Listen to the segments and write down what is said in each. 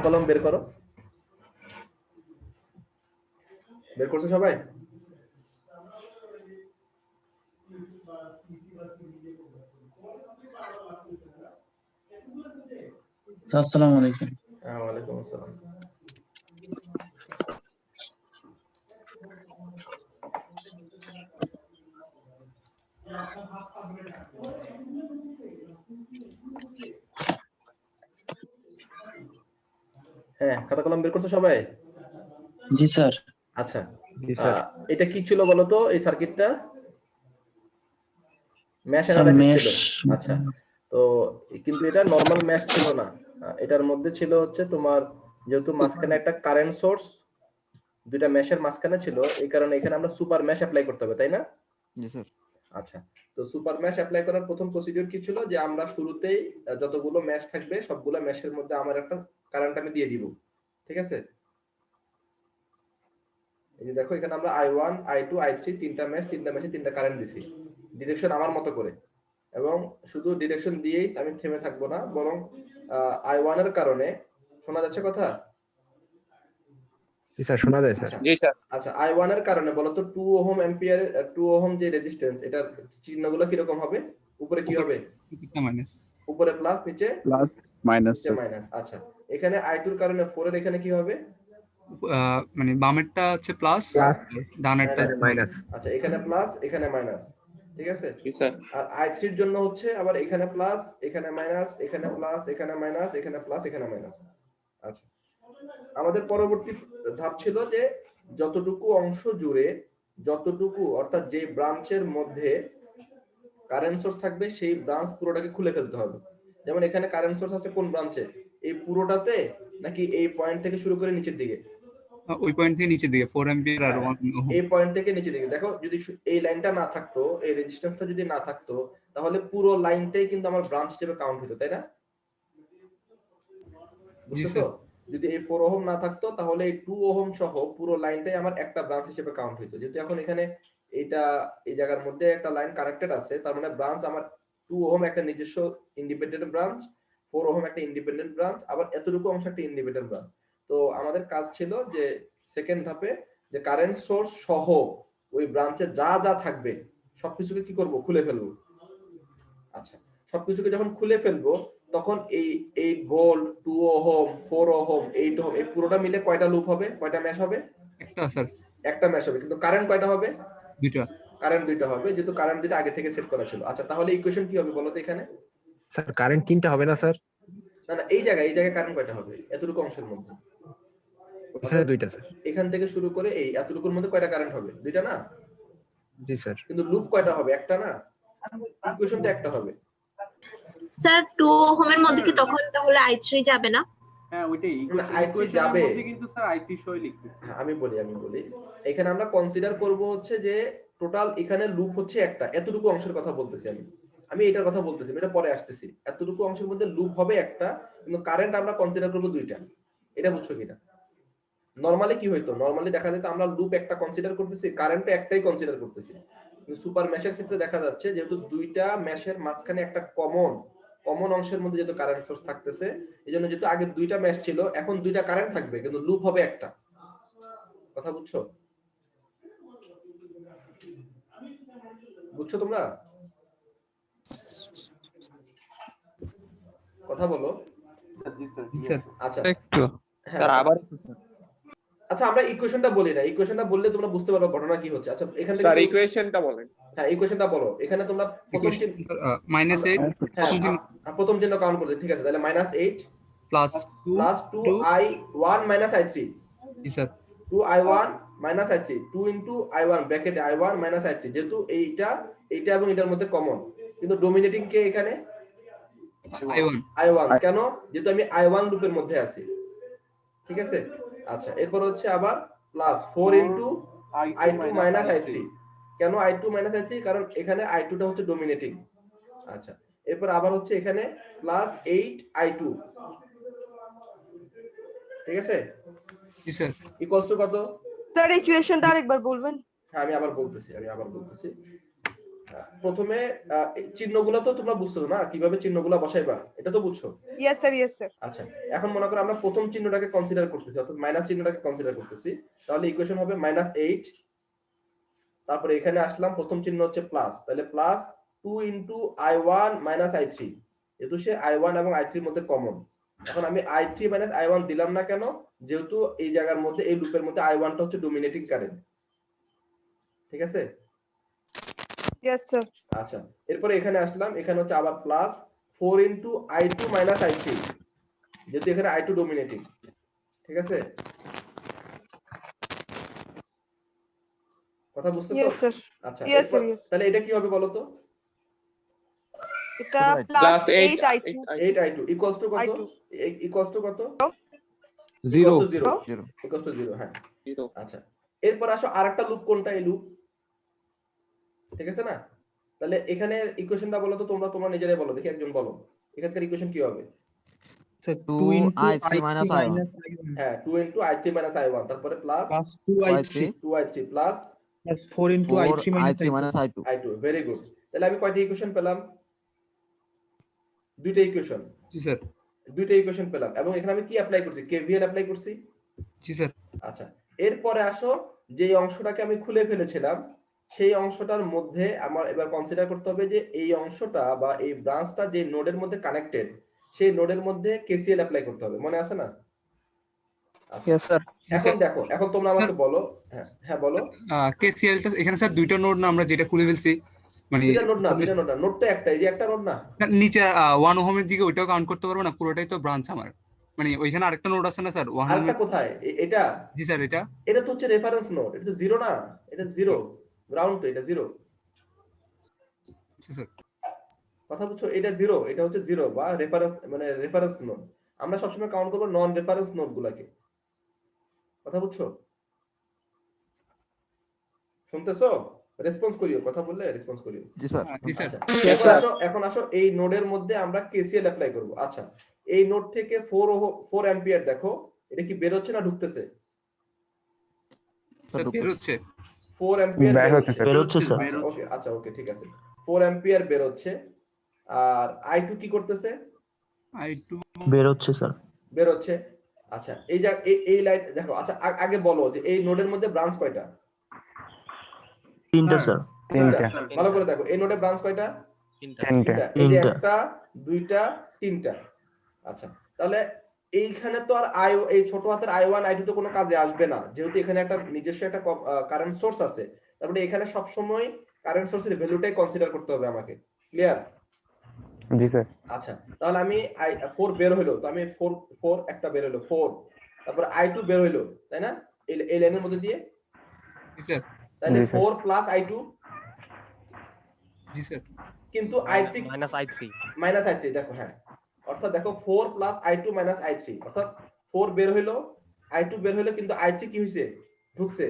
কলম বের করো। বের করছো সবাই? আসসালামু আলাইকুম। ওয়ালাইকুম আসসালাম। হ্যাঁ, খাতা কলম বের করছো সবাই? জি স্যার। আচ্ছা, এটা কি ছিল বলতো এই সার্কিটটা? ম্যাশ অ্যানালাইসিস ছিল। আচ্ছা, তো কিন্তু এটা নরমাল ম্যাশ ছিল না। এটার মধ্যে ছিল হচ্ছে তোমার, যেহেতু মাঝখানে একটা কারেন্ট সোর্স, দুইটা ম্যাশের মাঝখানে ছিল, এই কারণে এখানে আমরা সুপার ম্যাশ অ্যাপ্লাই করতে হবে, তাই না? জি স্যার। আচ্ছা, তো সুপার ম্যাশ অ্যাপ্লাই করার প্রথম প্রসিডিউর কি ছিল, যে আমরা শুরুতেই যতগুলো ম্যাশ থাকবে সবগুলো ম্যাশের মধ্যে আমার একটা কারেন্ট আমি দিয়ে দিব। ঠিক আছে, এই যে দেখো এখানে আমরা i1 i2 i3 তিনটা ম্যাশে তিনটা কারেন্ট দিছি, ডিরেকশন আমার মতো করে। এবং শুধু ডিরেকশন দিয়েই আমি থেমে থাকবো না, বরং i1 এর কারণে, শোনা যাচ্ছে কথা? জি স্যার, শোনা যায় স্যার। জি স্যার। আচ্ছা, i1 এর কারণে বলতো 2 ওহম অ্যাম্পিয়ার, 2 ওহম যে রেজিস্ট্যান্স, এটার চিহ্নগুলো কি রকম হবে? উপরে কি হবে? মাইনাস, উপরে প্লাস, নিচে প্লাস মাইনাস নিচে মাইনাস। আচ্ছা, এখানে i2 এর কারণে 4 এর এখানে কি হবে? মানে বামেরটা হচ্ছে প্লাস, ডানেরটা মাইনাস। আচ্ছা, এখানে প্লাস এখানে মাইনাস। ঠিক আছে, জি স্যার। আর i3 এর জন্য হচ্ছে আবার এখানে প্লাস এখানে মাইনাস, এখানে প্লাস এখানে মাইনাস, এখানে প্লাস এখানে মাইনাস। আচ্ছা, আমাদের পরবর্তী ধাপ ছিল যে যতটুকু অংশ জুড়ে, যতটুকু অর্থাৎ যে ব্রাঞ্চের মধ্যে কারেন্ট সোর্স থাকবে সেই ব্রাঞ্চ পুরোটাকে খুলে ফেলতে হবে। যেমন এখানে কারেন্ট সোর্স আছে কোন ব্রাঞ্চে? এই পুরোটাতে, নাকি এই পয়েন্ট থেকে শুরু করে নিচের দিকে? ওই পয়েন্ট থেকে নিচের দিকে 4 অ্যাম্পিয়ার আর 1 ওহম। এই পয়েন্ট থেকে নিচের দিকে। দেখো, যদি এই লাইনটা না থাকতো, এই রেজিস্ট্যান্সটা যদি না থাকতো, তাহলে পুরো লাইনটাই কিন্তু আমার ব্রাঞ্চ হিসেবে কাউন্ট হতো, তাই না? বুঝছো? যদি এই 4 ওহম না থাকতো, তাহলে এই 2 ওহম সহ পুরো লাইনটাই আমার একটা ব্রাঞ্চ হিসেবে কাউন্ট হতো। যেহেতু এখন এখানে এটা এই জায়গার মধ্যে একটা লাইন কানেক্টেড আছে, তার মানে ব্রাঞ্চ আমার 2 ওহম একটা নিজস্ব ইন্ডিপেন্ডেন্ট ব্রাঞ্চ, 4 ওহম একটা ইন্ডিপেন্ডেন্ট ব্রাঞ্চ, আবার এতটুকু অংশ একটা ইন্ডিপেন্ডেন্ট ব্রাঞ্চ। তো আমাদের কাজ ছিল যে সেকেন্ড ধাপে, যে কারেন্ট সোর্স সহ ওই ব্রাঞ্চে যা যা থাকবে সবকিছুকে কি করব? খুলে ফেলবো। আচ্ছা, সবকিছুকে যখন খুলে ফেলবো, তখন এই 8 ভোল্ট, 2 ওহম, 4 ওহম, 8 ওহম, এই পুরোটা মিলে কয়টা লুপ হবে? কয়টা ম্যাশ হবে? একটা স্যার, একটা ম্যাশ হবে, কিন্তু কারেন্ট কয়টা হবে? দুইটা। কারেন্ট দুইটা হবে, যেহেতু কারেন্ট দুইটা আগে থেকে সেট করা ছিল। আচ্ছা, তাহলে ইকুয়েশন কি হবে বলো তো এখানে? স্যার, কারেন্ট তিনটা হবে না স্যার? না না, এই জায়গায় কারেন্ট কয়টা হবে এতটুকু অংশের মধ্যে? এখানে দুইটা স্যার। এখান থেকে শুরু করে এই এতটুকুর মধ্যে কয়টা কারেন্ট হবে? দুইটা না? জি স্যার। কিন্তু লুপ কয়টা হবে? একটা না? ইকুয়েশন তো একটা হবে। স্যার 2 ওহমের মধ্যে কি তখন তাহলে i3 যাবে না? হ্যাঁ, ওইটাই i3 যাবে, কিন্তু স্যার i3 সই লিখতেছি। আমি বলি এখানে আমরা কনসিডার করব হচ্ছে যে টোটাল এখানে লুপ হচ্ছে একটা, এতটুকু অংশের কথা বলতেছি আমি এটার কথা বলতেছি, এটা পরে আসতেছি। এতটুকু অংশের মধ্যে লুপ হবে একটা, কিন্তু কারেন্ট আমরা কনসিডার করব দুইটা। এটা বুঝছো কিনা? নরমালি কি হইতো? নরমালি দেখা যেত আমরা লুপ একটা কনসিডার করতেছি, কারেন্ট একটাই কনসিডার করতেছি। কিন্তু সুপার ম্যাশের ক্ষেত্রে দেখা যাচ্ছে যেহেতু দুইটা ম্যাশের মাঝখানে একটা কমন অংশের মধ্যে যেহেতু কারেন্ট সোর্স থাকতেছে, এইজন্য যেহেতু আগে দুইটা ম্যাশ ছিল, এখন দুইটা কারেন্ট থাকবে, কিন্তু লুপ হবে একটা। কথা বুঝছো? বুঝছো তোমরা? কথা বলো। আচ্ছা, একটু স্যার আবার আচ্ছা, আমরা ইকুয়েশনটা বলি না, ইকুয়েশনটা বললে তোমরা বুঝতে পারবে ঘটনা কি হচ্ছে। আচ্ছা, এখান থেকে স্যার ইকুয়েশনটা বলেন। হ্যাঁ, ইকুয়েশনটা বলো। এখানে তোমরা প্রথম -8 প্রথম চিহ্ন কাউন্ট করতে, ঠিক আছে? তাহলে -8 প্লাস 2i1 i3। জি স্যার। 2i1 i3, 2 i1 ব্র্যাকেটে i1 i3, যেহেতু এইটা এবং এটার মধ্যে কমন, কিন্তু ডোমিনেটিং কে এখানে? i1। কেন? যেহেতু আমি i1 লুপের মধ্যে আছি। ঠিক আছে, আচ্ছা, এরপর হচ্ছে আবার প্লাস 4 i2 i3। কেন i2 i3? কারণ এখানে i2 টা হচ্ছে ডোমিনেটিং। আচ্ছা, এরপর আবার হচ্ছে এখানে প্লাস 8 i2। ঠিক আছে, জি স্যার। ইকুয়ালস টু কত? স্যার ইকুয়েশনটা আরেকবার বলবেন? হ্যাঁ, আমি আবার বলতেছি। প্রথমে এই চিহ্নগুলো তো তোমরা বুঝছো না, কিভাবে চিহ্নগুলো বসাইবা এটা তো বুঝছো। Yes sir. আচ্ছা, এখন মনে করো আমরা প্রথম চিহ্নটাকে কনসিডার করতেছি, অর্থাৎ মাইনাস চিহ্নটাকে কনসিডার করতেছি, তাহলে ইকুয়েশন হবে -8, তারপরে এখানে আসলাম, প্রথম চিহ্ন হচ্ছে প্লাস, তাহলে plus 2 into i1 minus i3, যেহেতু সে i1 এবং i3 এর মধ্যে কমন। এখন আমি i3 মাইনাস i1 দিলাম না কেন, যেহেতু এই জায়গার মধ্যে, এই লুপের মধ্যে i1 টা হচ্ছে ডোমিনেটিং কারেন্ট, ঠিক আছে। Yes sir. আচ্ছা, এরপরে এখানে আসলাম, এখানে হচ্ছে আবার plus 4 into i2 minus i3, যেহেতু এখানে i2 ডোমিনেটিং, ঠিক আছে। কথা বুঝতেছো? Yes sir. আচ্ছা, Yes, sir, এরপর yes. তাহলে এটা কি হবে বলো তো? এটা Right. Plus Plus 8i2 8i2 equals to কত? I2 ইকুয়ালস টু কত? 0 0 0 ইকুয়ালস টু 0, হ্যাঁ। 0 আচ্ছা, এরপর আসো আরেকটা লুপ, কোনটা? এই লুপ, ঠিক আছে না? তাহলে এখানে ইকুয়েশনটা বলো তো, তোমরা নিজেরাই বলো দেখি, একজন বলো এখানকার ইকুয়েশন কি হবে? Sir 2 2 into i3 minus i1 হ্যাঁ, 2 ইনটু i3 মাইনাস i1, তারপরে plus plus 2i3 2i3 plus plus 4 into 4 i3 minus i3 minus i2 i2। Very good. তাহলে আমি কয়টা ইকুয়েশন পেলাম? দুইটা ইকুয়েশন, জি স্যার। দুইটা ইকুয়েশন পেলাম, এবং এখানে আমি কি অ্যাপ্লাই করছি? কেভিএল অ্যাপ্লাই করছি। জি স্যার। আচ্ছা, এরপরে আসো, যে অংশটাকে আমি খুলে ফেলেছিলাম, সেই অংশটার মধ্যে আমার এবার কনসিডার করতে হবে যে এই অংশটা বা এই ব্রাঞ্চটা যে নোডের মধ্যে কানেক্টেড, সেই নোডের মধ্যে কেসিএল অ্যাপ্লাই করতে হবে, মনে আছে না? আচ্ছা, ইয়েস স্যার। এখন দেখো, এখন তোমরা আমাকে বলো, হ্যাঁ হ্যাঁ বলো। কেসিএলটা এখানে স্যার দুইটা নোড না, আমরা যেটা খুলে ফেলছি, মানে দুইটা নোড না, দুইটা নোড না, নোড তো একটাই, যে একটা নোড না। নিচে 1 ওহমের দিকে ওইটাও কাউন্ট করতে পারবো না, পুরোটাই তো ব্রাঞ্চ আমার, মানে ওইখানে আরেকটা নোড আছে না স্যার 1 আরেকটা ওহমের। কোথায়? এটা? জি স্যার। এটা তো হচ্ছে রেফারেন্স নোড, এটা তো জিরো না, এটা জিরো গ্রাউন্ড, তো এটা জিরো। জি স্যার। কথা বুঝছো? এটা জিরো, এটা হচ্ছে জিরো বা রেফারেন্স, মানে রেফারেন্স নোড। আমরা সবসময় কাউন্ট করবো নন রেফারেন্স নোড গুলাকে। কথা বুঝছো? শুনতেছো? রেসপন্স করিও, কথা বললে রেসপন্স করিও। জি স্যার। জি স্যার। আচ্ছা, এখন আসো এই নোডের মধ্যে আমরা কেসিএল অ্যাপ্লাই করব। আচ্ছা, এই নোড থেকে 4 অ্যাম্পিয়ার দেখো, এটা কি বের হচ্ছে না ঢুকতেছে? স্যার বের হচ্ছে। 4 অ্যাম্পিয়ার বের হচ্ছে স্যার। ওকে, আচ্ছা ওকে, ঠিক আছে, 4 অ্যাম্পিয়ার বের হচ্ছে। আর i2 কি করতেছে? i2 বের হচ্ছে স্যার। বের হচ্ছে। আচ্ছা, এই লাইন দেখো। আচ্ছা, আগে বলো যে এই নোডের মধ্যে ব্রাঞ্চ কয়টা? তিনটা স্যার। তিনটা। ভালো করে দেখো, এই নোডে ব্রাঞ্চ কয়টা? তিনটা। এই যে একটা, দুইটা, তিনটা। আচ্ছা, তাহলে এইখানে তো আর এই ছোট হাতের i1 i2 তো কোনো কাজে আসবে না, যেহেতু এখানে একটা নিজস্ব একটা কারেন্ট সোর্স আছে। তারপরে এখানে সব সময় কারেন্ট সোর্সের ভ্যালুটাই কনসিডার করতে হবে আমাকে। ক্লিয়ার? জি স্যার। আচ্ছা, তাহলে আমি 4 বের হইলো, তো আমি 4 একটা বের হইলো 4, তারপর i2 বের হইলো, তাই না? এই লাইনের মধ্যে দিয়ে। জি স্যার। তাহলে 4 প্লাস i2, জি স্যার। কিন্তু i3 মাইনাস i3 দেখো, হ্যাঁ, অর্থাৎ দেখো 4 প্লাস i2 মাইনাস i3, অর্থাৎ 4 বের হইলো, i2 বের হইলো, কিন্তু i3 কি হইছে? ঢুকছে।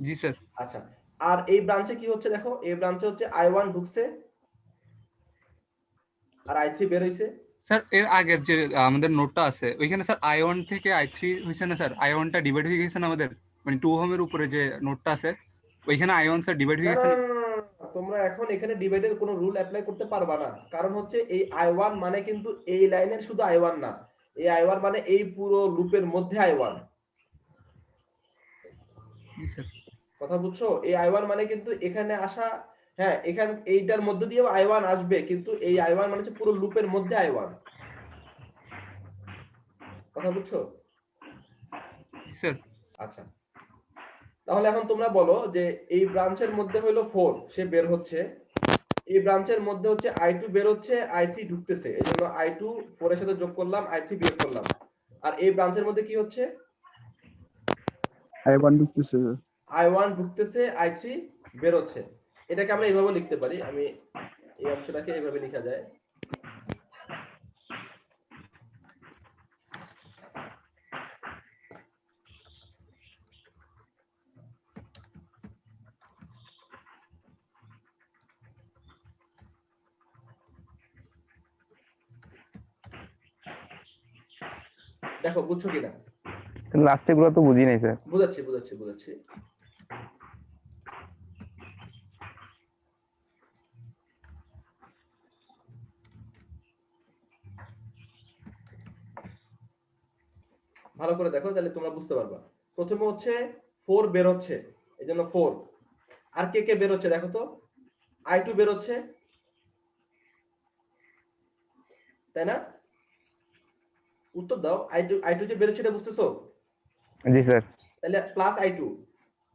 জি স্যার। আচ্ছা, আর এই ব্রাঞ্চে কি হচ্ছে দেখো, এই ব্রাঞ্চে হচ্ছে i1 ঢুকছে আর i3 বের হইছে। স্যার এর আগের যে আমাদের নোটটা আছে ওইখানে স্যার i1 থেকে i3 হইছে না স্যার, i1 টা ডিভাইড হয়ে গেছে না আমাদের, মানে 2 ওহমের উপরে যে নোটটা আছে ওইখানে i1 স্যার ডিভাইড হয়ে গেছে না। তোমরা এখন এখানে ডিভাইডের কোনো রুল অ্যাপ্লাই করতে পারবা না, কারণ হচ্ছে এই i1 মানে কিন্তু এই লাইনের শুধু i1 না, এই i1 মানে এই পুরো লুপের মধ্যে i1। জি স্যার। কথা বুঝছো? এই i1 মানে কিন্তু এখানে আসা, হ্যাঁ, এখানে এইটার মধ্য দিয়েও i1 আসবে, কিন্তু এই i1 মানে হচ্ছে পুরো লুপের মধ্যে i1। কথা বুঝছো? জি স্যার। আচ্ছা, তাহলে এখন তোমরা বলো যে এই ব্রাঞ্চের মধ্যে হলো 4, সে বের হচ্ছে, এই ব্রাঞ্চের মধ্যে হচ্ছে i2 বের হচ্ছে, i3 ঢুকতেছে, এইজন্য i2 4 এর সাথে যোগ করলাম, i3 বিয়োগ করলাম। আর এই ব্রাঞ্চের মধ্যে কি হচ্ছে? i1 ঢুকতেছে। i1 ঢুকতেছে, i3 বের হচ্ছে। এটাকে আমরা এইভাবে লিখতে পারি, আমি এই অংশটাকে এইভাবে লেখা যায়। দেখো বুঝছো কিনা? লাস্টে গুলো তো বুঝি নাই স্যার। বুঝাচ্ছি। ভালো করে দেখো তাহলে তোমরা বুঝতে পারবা। প্রথমে হচ্ছে 4 বের হচ্ছে, এই জন্য 4। আর কে কে বের হচ্ছে দেখো তো, I2 বের হচ্ছে, তাই না? উত্তর দাও, I2 যে বের হচ্ছে এটা বুঝতেছো? জি স্যার। তাহলে প্লাস I2,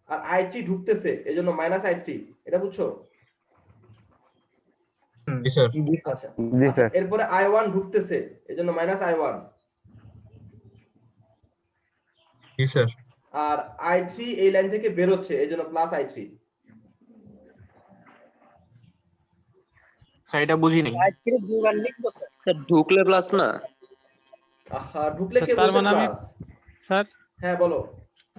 আর I3 ঢুকতেছে এই জন্য মাইনাস I3, এটা বুঝছো? জি স্যার। আচ্ছা জি আচ্ছা, স্যার। এরপরে I1 ঢুকতেছে এই জন্য মাইনাস I1, জি স্যার। আর I3 এই লাইন থেকে বের হচ্ছে এই জন্য প্লাস I3। স্যার এটা বুঝি নাই। স্যার ঢুকলে প্লাস না? আহা, ঢুকলে কে তার বলছে মানে আমি প্লাস? স্যার হ্যাঁ বলো।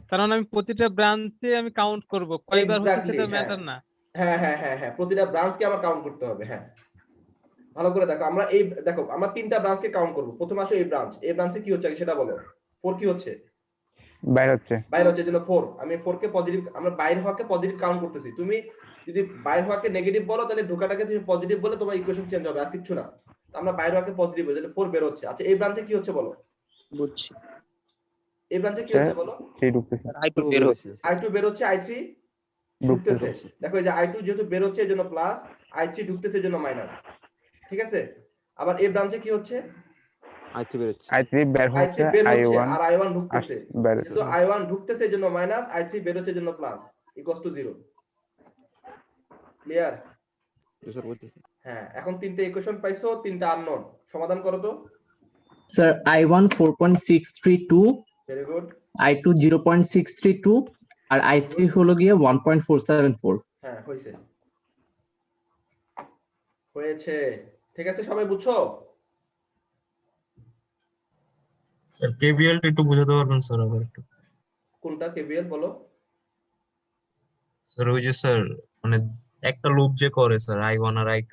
তার মানে আমি প্রতিটা ব্রাঞ্চে আমি কাউন্ট করব কয়বার হচ্ছে Exactly, সেটা হ্যাঁ। ম্যাটার না। হ্যাঁ হ্যাঁ হ্যাঁ হ্যাঁ, প্রতিটা ব্রাঞ্চকে আবার কাউন্ট করতে হবে। হ্যাঁ, ভালো করে দেখো, আমরা এই দেখো আমরা তিনটা ব্রাঞ্চকে কাউন্ট করব। প্রথমে আসো এই ব্রাঞ্চে কি হচ্ছে আগে সেটা বলো। 4 কি হচ্ছে? বাইরে হচ্ছে। বাইরে হচ্ছে জন্য 4। আমি 4 কে পজিটিভ, আমরা বাইরে হওয়াকে পজিটিভ কাউন্ট করতেছি। তুমি যদি বাইরে হওয়াকে নেগেটিভ বলো তাহলে ঢোকাটাকে তুমি পজিটিভ বলে তোমার ইকুয়েশন চেঞ্জ হবে, আর কিছু না। তো আমরা বাইরে হওয়াকে পজিটিভ বলি, তাহলে 4 বের হচ্ছে। আচ্ছা এই ব্রাঞ্চে কি হচ্ছে বলো? বুঝছি। এই ব্রাঞ্চে কি হচ্ছে বলো? সেই ঢুকতেছে। I2 বের হচ্ছে। I2 বের হচ্ছে, I3 ঢুকতেছে। দেখো এই যে I2 যেহেতু বের হচ্ছে এর জন্য প্লাস, I3 ঢুকতেছে এর জন্য মাইনাস। ঠিক আছে? আবার এই ব্রাঞ্চে কি হচ্ছে? I3 বের I3 হচ্ছে, বের হচ্ছে I1 আর I1 ঢুকতেছে। বাইরে যেহেতু I1 ঢুকতেছে এর জন্য মাইনাস, I3 বের হচ্ছে এর জন্য প্লাস, ইকুয়ালস টু 0। ক্লিয়ার? হ্যাঁ, এখন তিনটে ইকুয়েশন পাইছো, তিনটা আননোন। সমাধান করো তো। Sir I1 4.632, very good. I2 0.632 আর I3 হলো গিয়ে 1.474। হ্যাঁ, হয়েছে। ঠিক আছে, সবাই বুঝছো? স্যার কেভিএল টা একটু বুঝাতে পারবেন স্যার আবার একটু? কোনটা কেভিএল বলো? স্যার ওই যে স্যার মানে একটা লুপ যে করে স্যার I1 আর I2,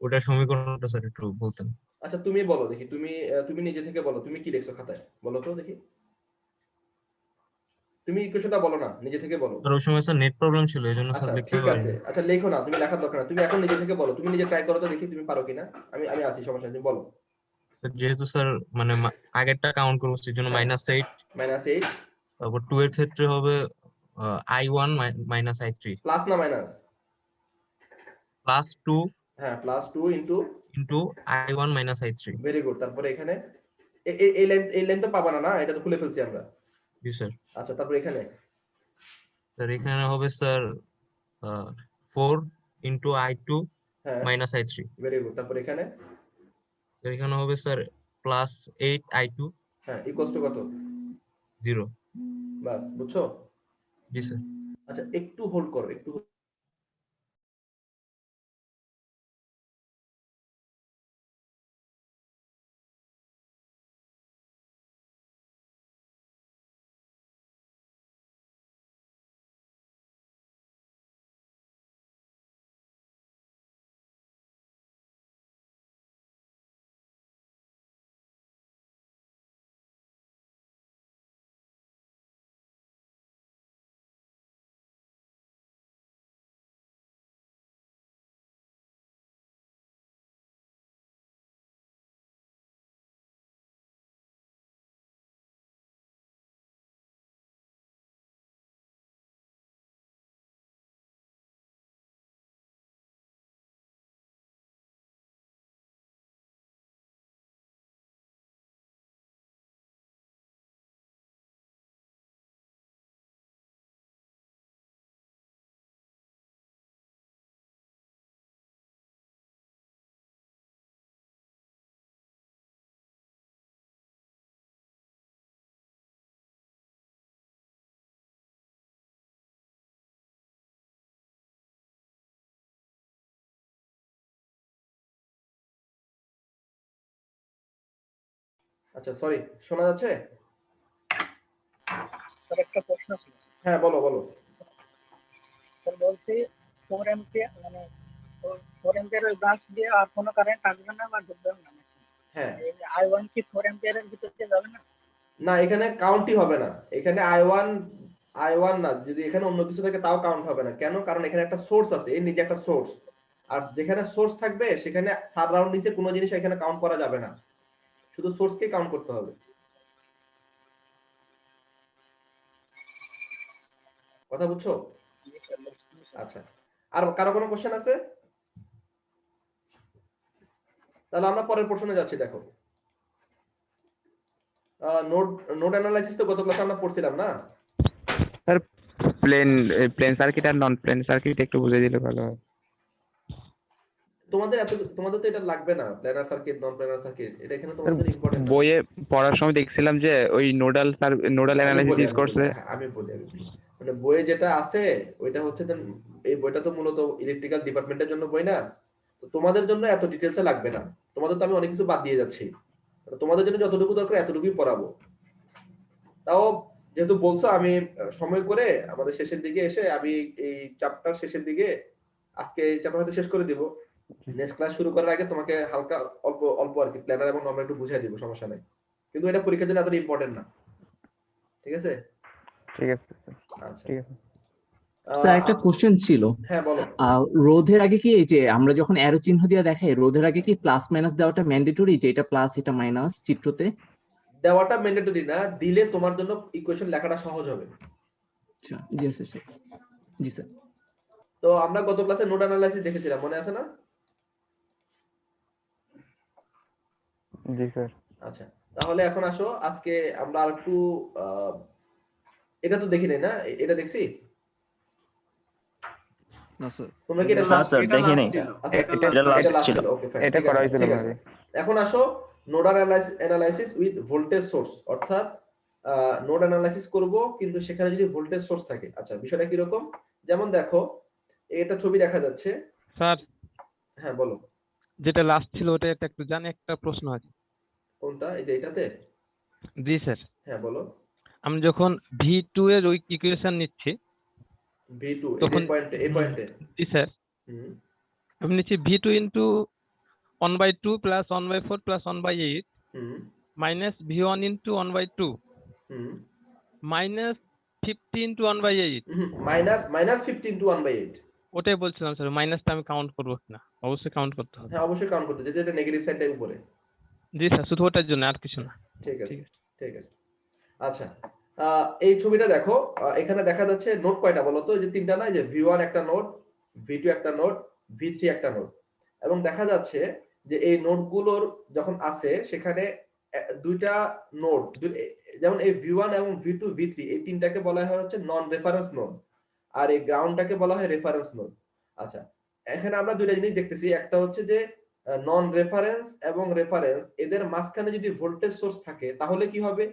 ওইটা সমীকরণটা স্যার একটু বলতেন। আচ্ছা তুমি বলো দেখি, তুমি নিজে থেকে বলো, তুমি কি লিখছো খাতায় বলো তো দেখি। তুমি ইকুয়েশনটা বলো না, নিজে থেকে বলো। স্যার ওই সময় স্যার নেট প্রবলেম ছিল এইজন্য আচ্ছা স্যার লিখতে ঠিক আছে, পারিনি। আচ্ছা লেখো না, তুমি লেখার দরকার না, তুমি এখন নিজে থেকে বলো। তুমি নিজে ট্রাই করো তো দেখি তুমি পারো কিনা। আমি আসি, সমস্যা নেই, তুমি বলো। যেহেতু স্যার মানে আগেরটা কাউন্ট করবো সেজন্য হ্যাঁ। -8, -8 তারপর 2 এর ক্ষেত্রে হবে I1 মাইনাস I3 প্লাস না মাইনাস? প্লাস 2 হ্যাঁ, +2 into I1 minus I3। Very good. তারপরে এখানে এই লাইন তো পাবা না, না এটা তো খুলে ফেলছি আমরা। জি স্যার। আচ্ছা তারপর এখানে স্যার এখানে হবে স্যার 4 ইনটু I2 হ্যাঁ মাইনাস I3। Very good. তারপর এখানে এখানে হবে স্যার +8 I2 হ্যাঁ ইকুয়ালস টু কত? 0। বাস, বুঝছো? জি স্যার। আচ্ছা একটু হোল্ড করো, একটু আচ্ছা সরি, শোনা যাচ্ছে? স্যার একটা প্রশ্ন ছিল। হ্যাঁ বলো বলো। স্যার বলছি 4 এম্পিয়ার মানে 4 এম্পিয়ার ওই ব্রাঞ্চ দিয়ে আর কোনো কারেন্ট আসবে না বা ঢুকবে না? হ্যাঁ। এই I1 কি 4 এম্পিয়ারের ভিতর দিয়ে যাবে না? না, এখানে কাউন্টই হবে না। এখানে I1 না, যদি এখানে অন্য কিছু থাকে তাও কাউন্ট হবে না। কেন? কারণ এখানে একটা সোর্স আছে, এর নিচে একটা সোর্স। আর যেখানে সোর্স থাকবে সেখানে সারাউন্ড নিচে কোনো জিনিস এখানে কাউন্ট করা যাবে না, শুধু সোর্সকে কাউন্ট করতে হবে। কথা বুঝছো? আচ্ছা, আর কারো কোনো কোশ্চেন আছে? তাহলে আমরা পরের প্রশ্নে যাচ্ছি। দেখো, নোড নোড অ্যানালাইসিস তো গত ক্লাসে আমরা পড়ছিলাম না? স্যার প্লেন সার্কিট আর নন প্লেন সার্কিট একটু বুঝিয়ে দিলে ভালো হয়। তোমাদের তো এটা লাগবে না, planar circuit non planar circuit, এটা এখানে তোমাদের ইম্পর্টেন্ট না। বইয়ে পড়ার সময় দেখছিলাম যে ওই নোডাল অ্যানালাইসিস ইউজ করছে। আমি বলি মানে বইয়ে যেটা আছে ওইটা হচ্ছে এই বইটা তো মূলত ইলেকট্রিক্যাল ডিপার্টমেন্টের জন্য বই না, তো তোমাদের জন্য এত ডিটেইলসে লাগবে না। তোমাদের তো আমি অনেক কিছু বাদ দিয়ে যাচ্ছি, তোমাদের জন্য যতটুকু দরকার এতটুকুই পড়াবো। তাও যেহেতু বলছো, আমি সময় করে আমাদের শেষের দিকে এসে আমি এই চ্যাপ্টার শেষের দিকে আজকে এই চ্যাপ্টার হয়তো শেষ করে দিব। নেক্সট ক্লাস শুরু করার আগে তোমাকে হালকা অল্প অল্প আর কি প্ল্যানার এবং নরমাল একটু বুঝিয়ে দিব, সমস্যা নাই। কিন্তু এটা পরীক্ষার জন্য এতটা ইম্পর্টেন্ট না, ঠিক আছে? ঠিক আছে আচ্ছা, ঠিক আছে স্যার একটা কোশ্চেন ছিল। হ্যাঁ বলো। রোধের আগে কি এই যে আমরা যখন অ্যারো চিহ্ন দিয়ে দেখাই, রোধের আগে কি প্লাস মাইনাস দেওয়াটা ম্যান্ডেটরি, যে এটা প্লাস এটা মাইনাস চিত্রতে? দেওয়াটা ম্যান্ডেটরি না, দিলে তোমার জন্য ইকুয়েশন লেখাটা সহজ হবে। আচ্ছা, জি স্যার। জি স্যার। তো আমরা গত ক্লাসে নোড অ্যানালাইসিস দেখেছিলাম, মনে আছে না? জি স্যার। আচ্ছা, তাহলে এখন আসো, আজকে আমরা আরেকটু এটা তো দেখি নাই না, এটা দেখছি না স্যার, তোমরা কি এটা না স্যার, দেখি নাই। আচ্ছা, এটা last ছিল। ওকে ফাইন, এটা করা হয়েছিল ভাবে। এখন আসো nodal analysis with voltage source, অর্থাৎ নোড অ্যানালাইসিস করব কিন্তু সেখানে যদি ভোল্টেজ সোর্স থাকে। আচ্ছা, বিষয়টা কি রকম? যেমন দেখো, এটা ছবি দেখা যাচ্ছে। স্যার হ্যাঁ বলো। যেটা লাস্ট ছিল ওটা একটু জানি, একটা প্রশ্ন আছে। কোনটা? এই যে এটাতে? জি স্যার। হ্যাঁ বলো। আমি যখন V2 এর ওই ইকুয়েশন নিচ্ছি, V2 তখন এই পয়েন্টে জি স্যার, আমি নিচ্ছি V2 into 1/2 plus 1/4 plus 1/8 minus V1 into 1/2 minus 50 into 1/8। Minus 50 into 1/8। ওটাই বলছিলাম স্যার, মাইনাসটা আমি কাউন্ট করব না? অবশ্যই কাউন্ট করতে হবে। হ্যাঁ অবশ্যই কাউন্ট করতে, যদি এটা নেগেটিভ সাইডটা উপরে। জি স্যার, শুধু ওটার জন্য, আর কিছু না। ঠিক আছে ঠিক আছে। আচ্ছা, এই ছবিটা দেখো, এখানে দেখা যাচ্ছে নোড কয়টা বলো তো? এই যে তিনটা না, এই যে V1 একটা নোড, V2 একটা নোড, V3 একটা নোড। এবং দেখা যাচ্ছে যে এই নোডগুলোর যখন আছে সেখানে দুইটা নোড, যেমন এই V1 এবং V2 V3 এই তিনটাকে বলা হয় হচ্ছে নন রেফারেন্স নোড, আর এই গ্রাউন্ডটাকে বলা হয় রেফারেন্স নোড। আচ্ছা, এখানে আমরা দুইটা জিনিস দেখতেছি, একটা হচ্ছে যে নন রেফারেন্স এবং রেফারেন্স এদের মাঝখানে যদি ভোল্টেজ সোর্স থাকে তাহলে কি হবে,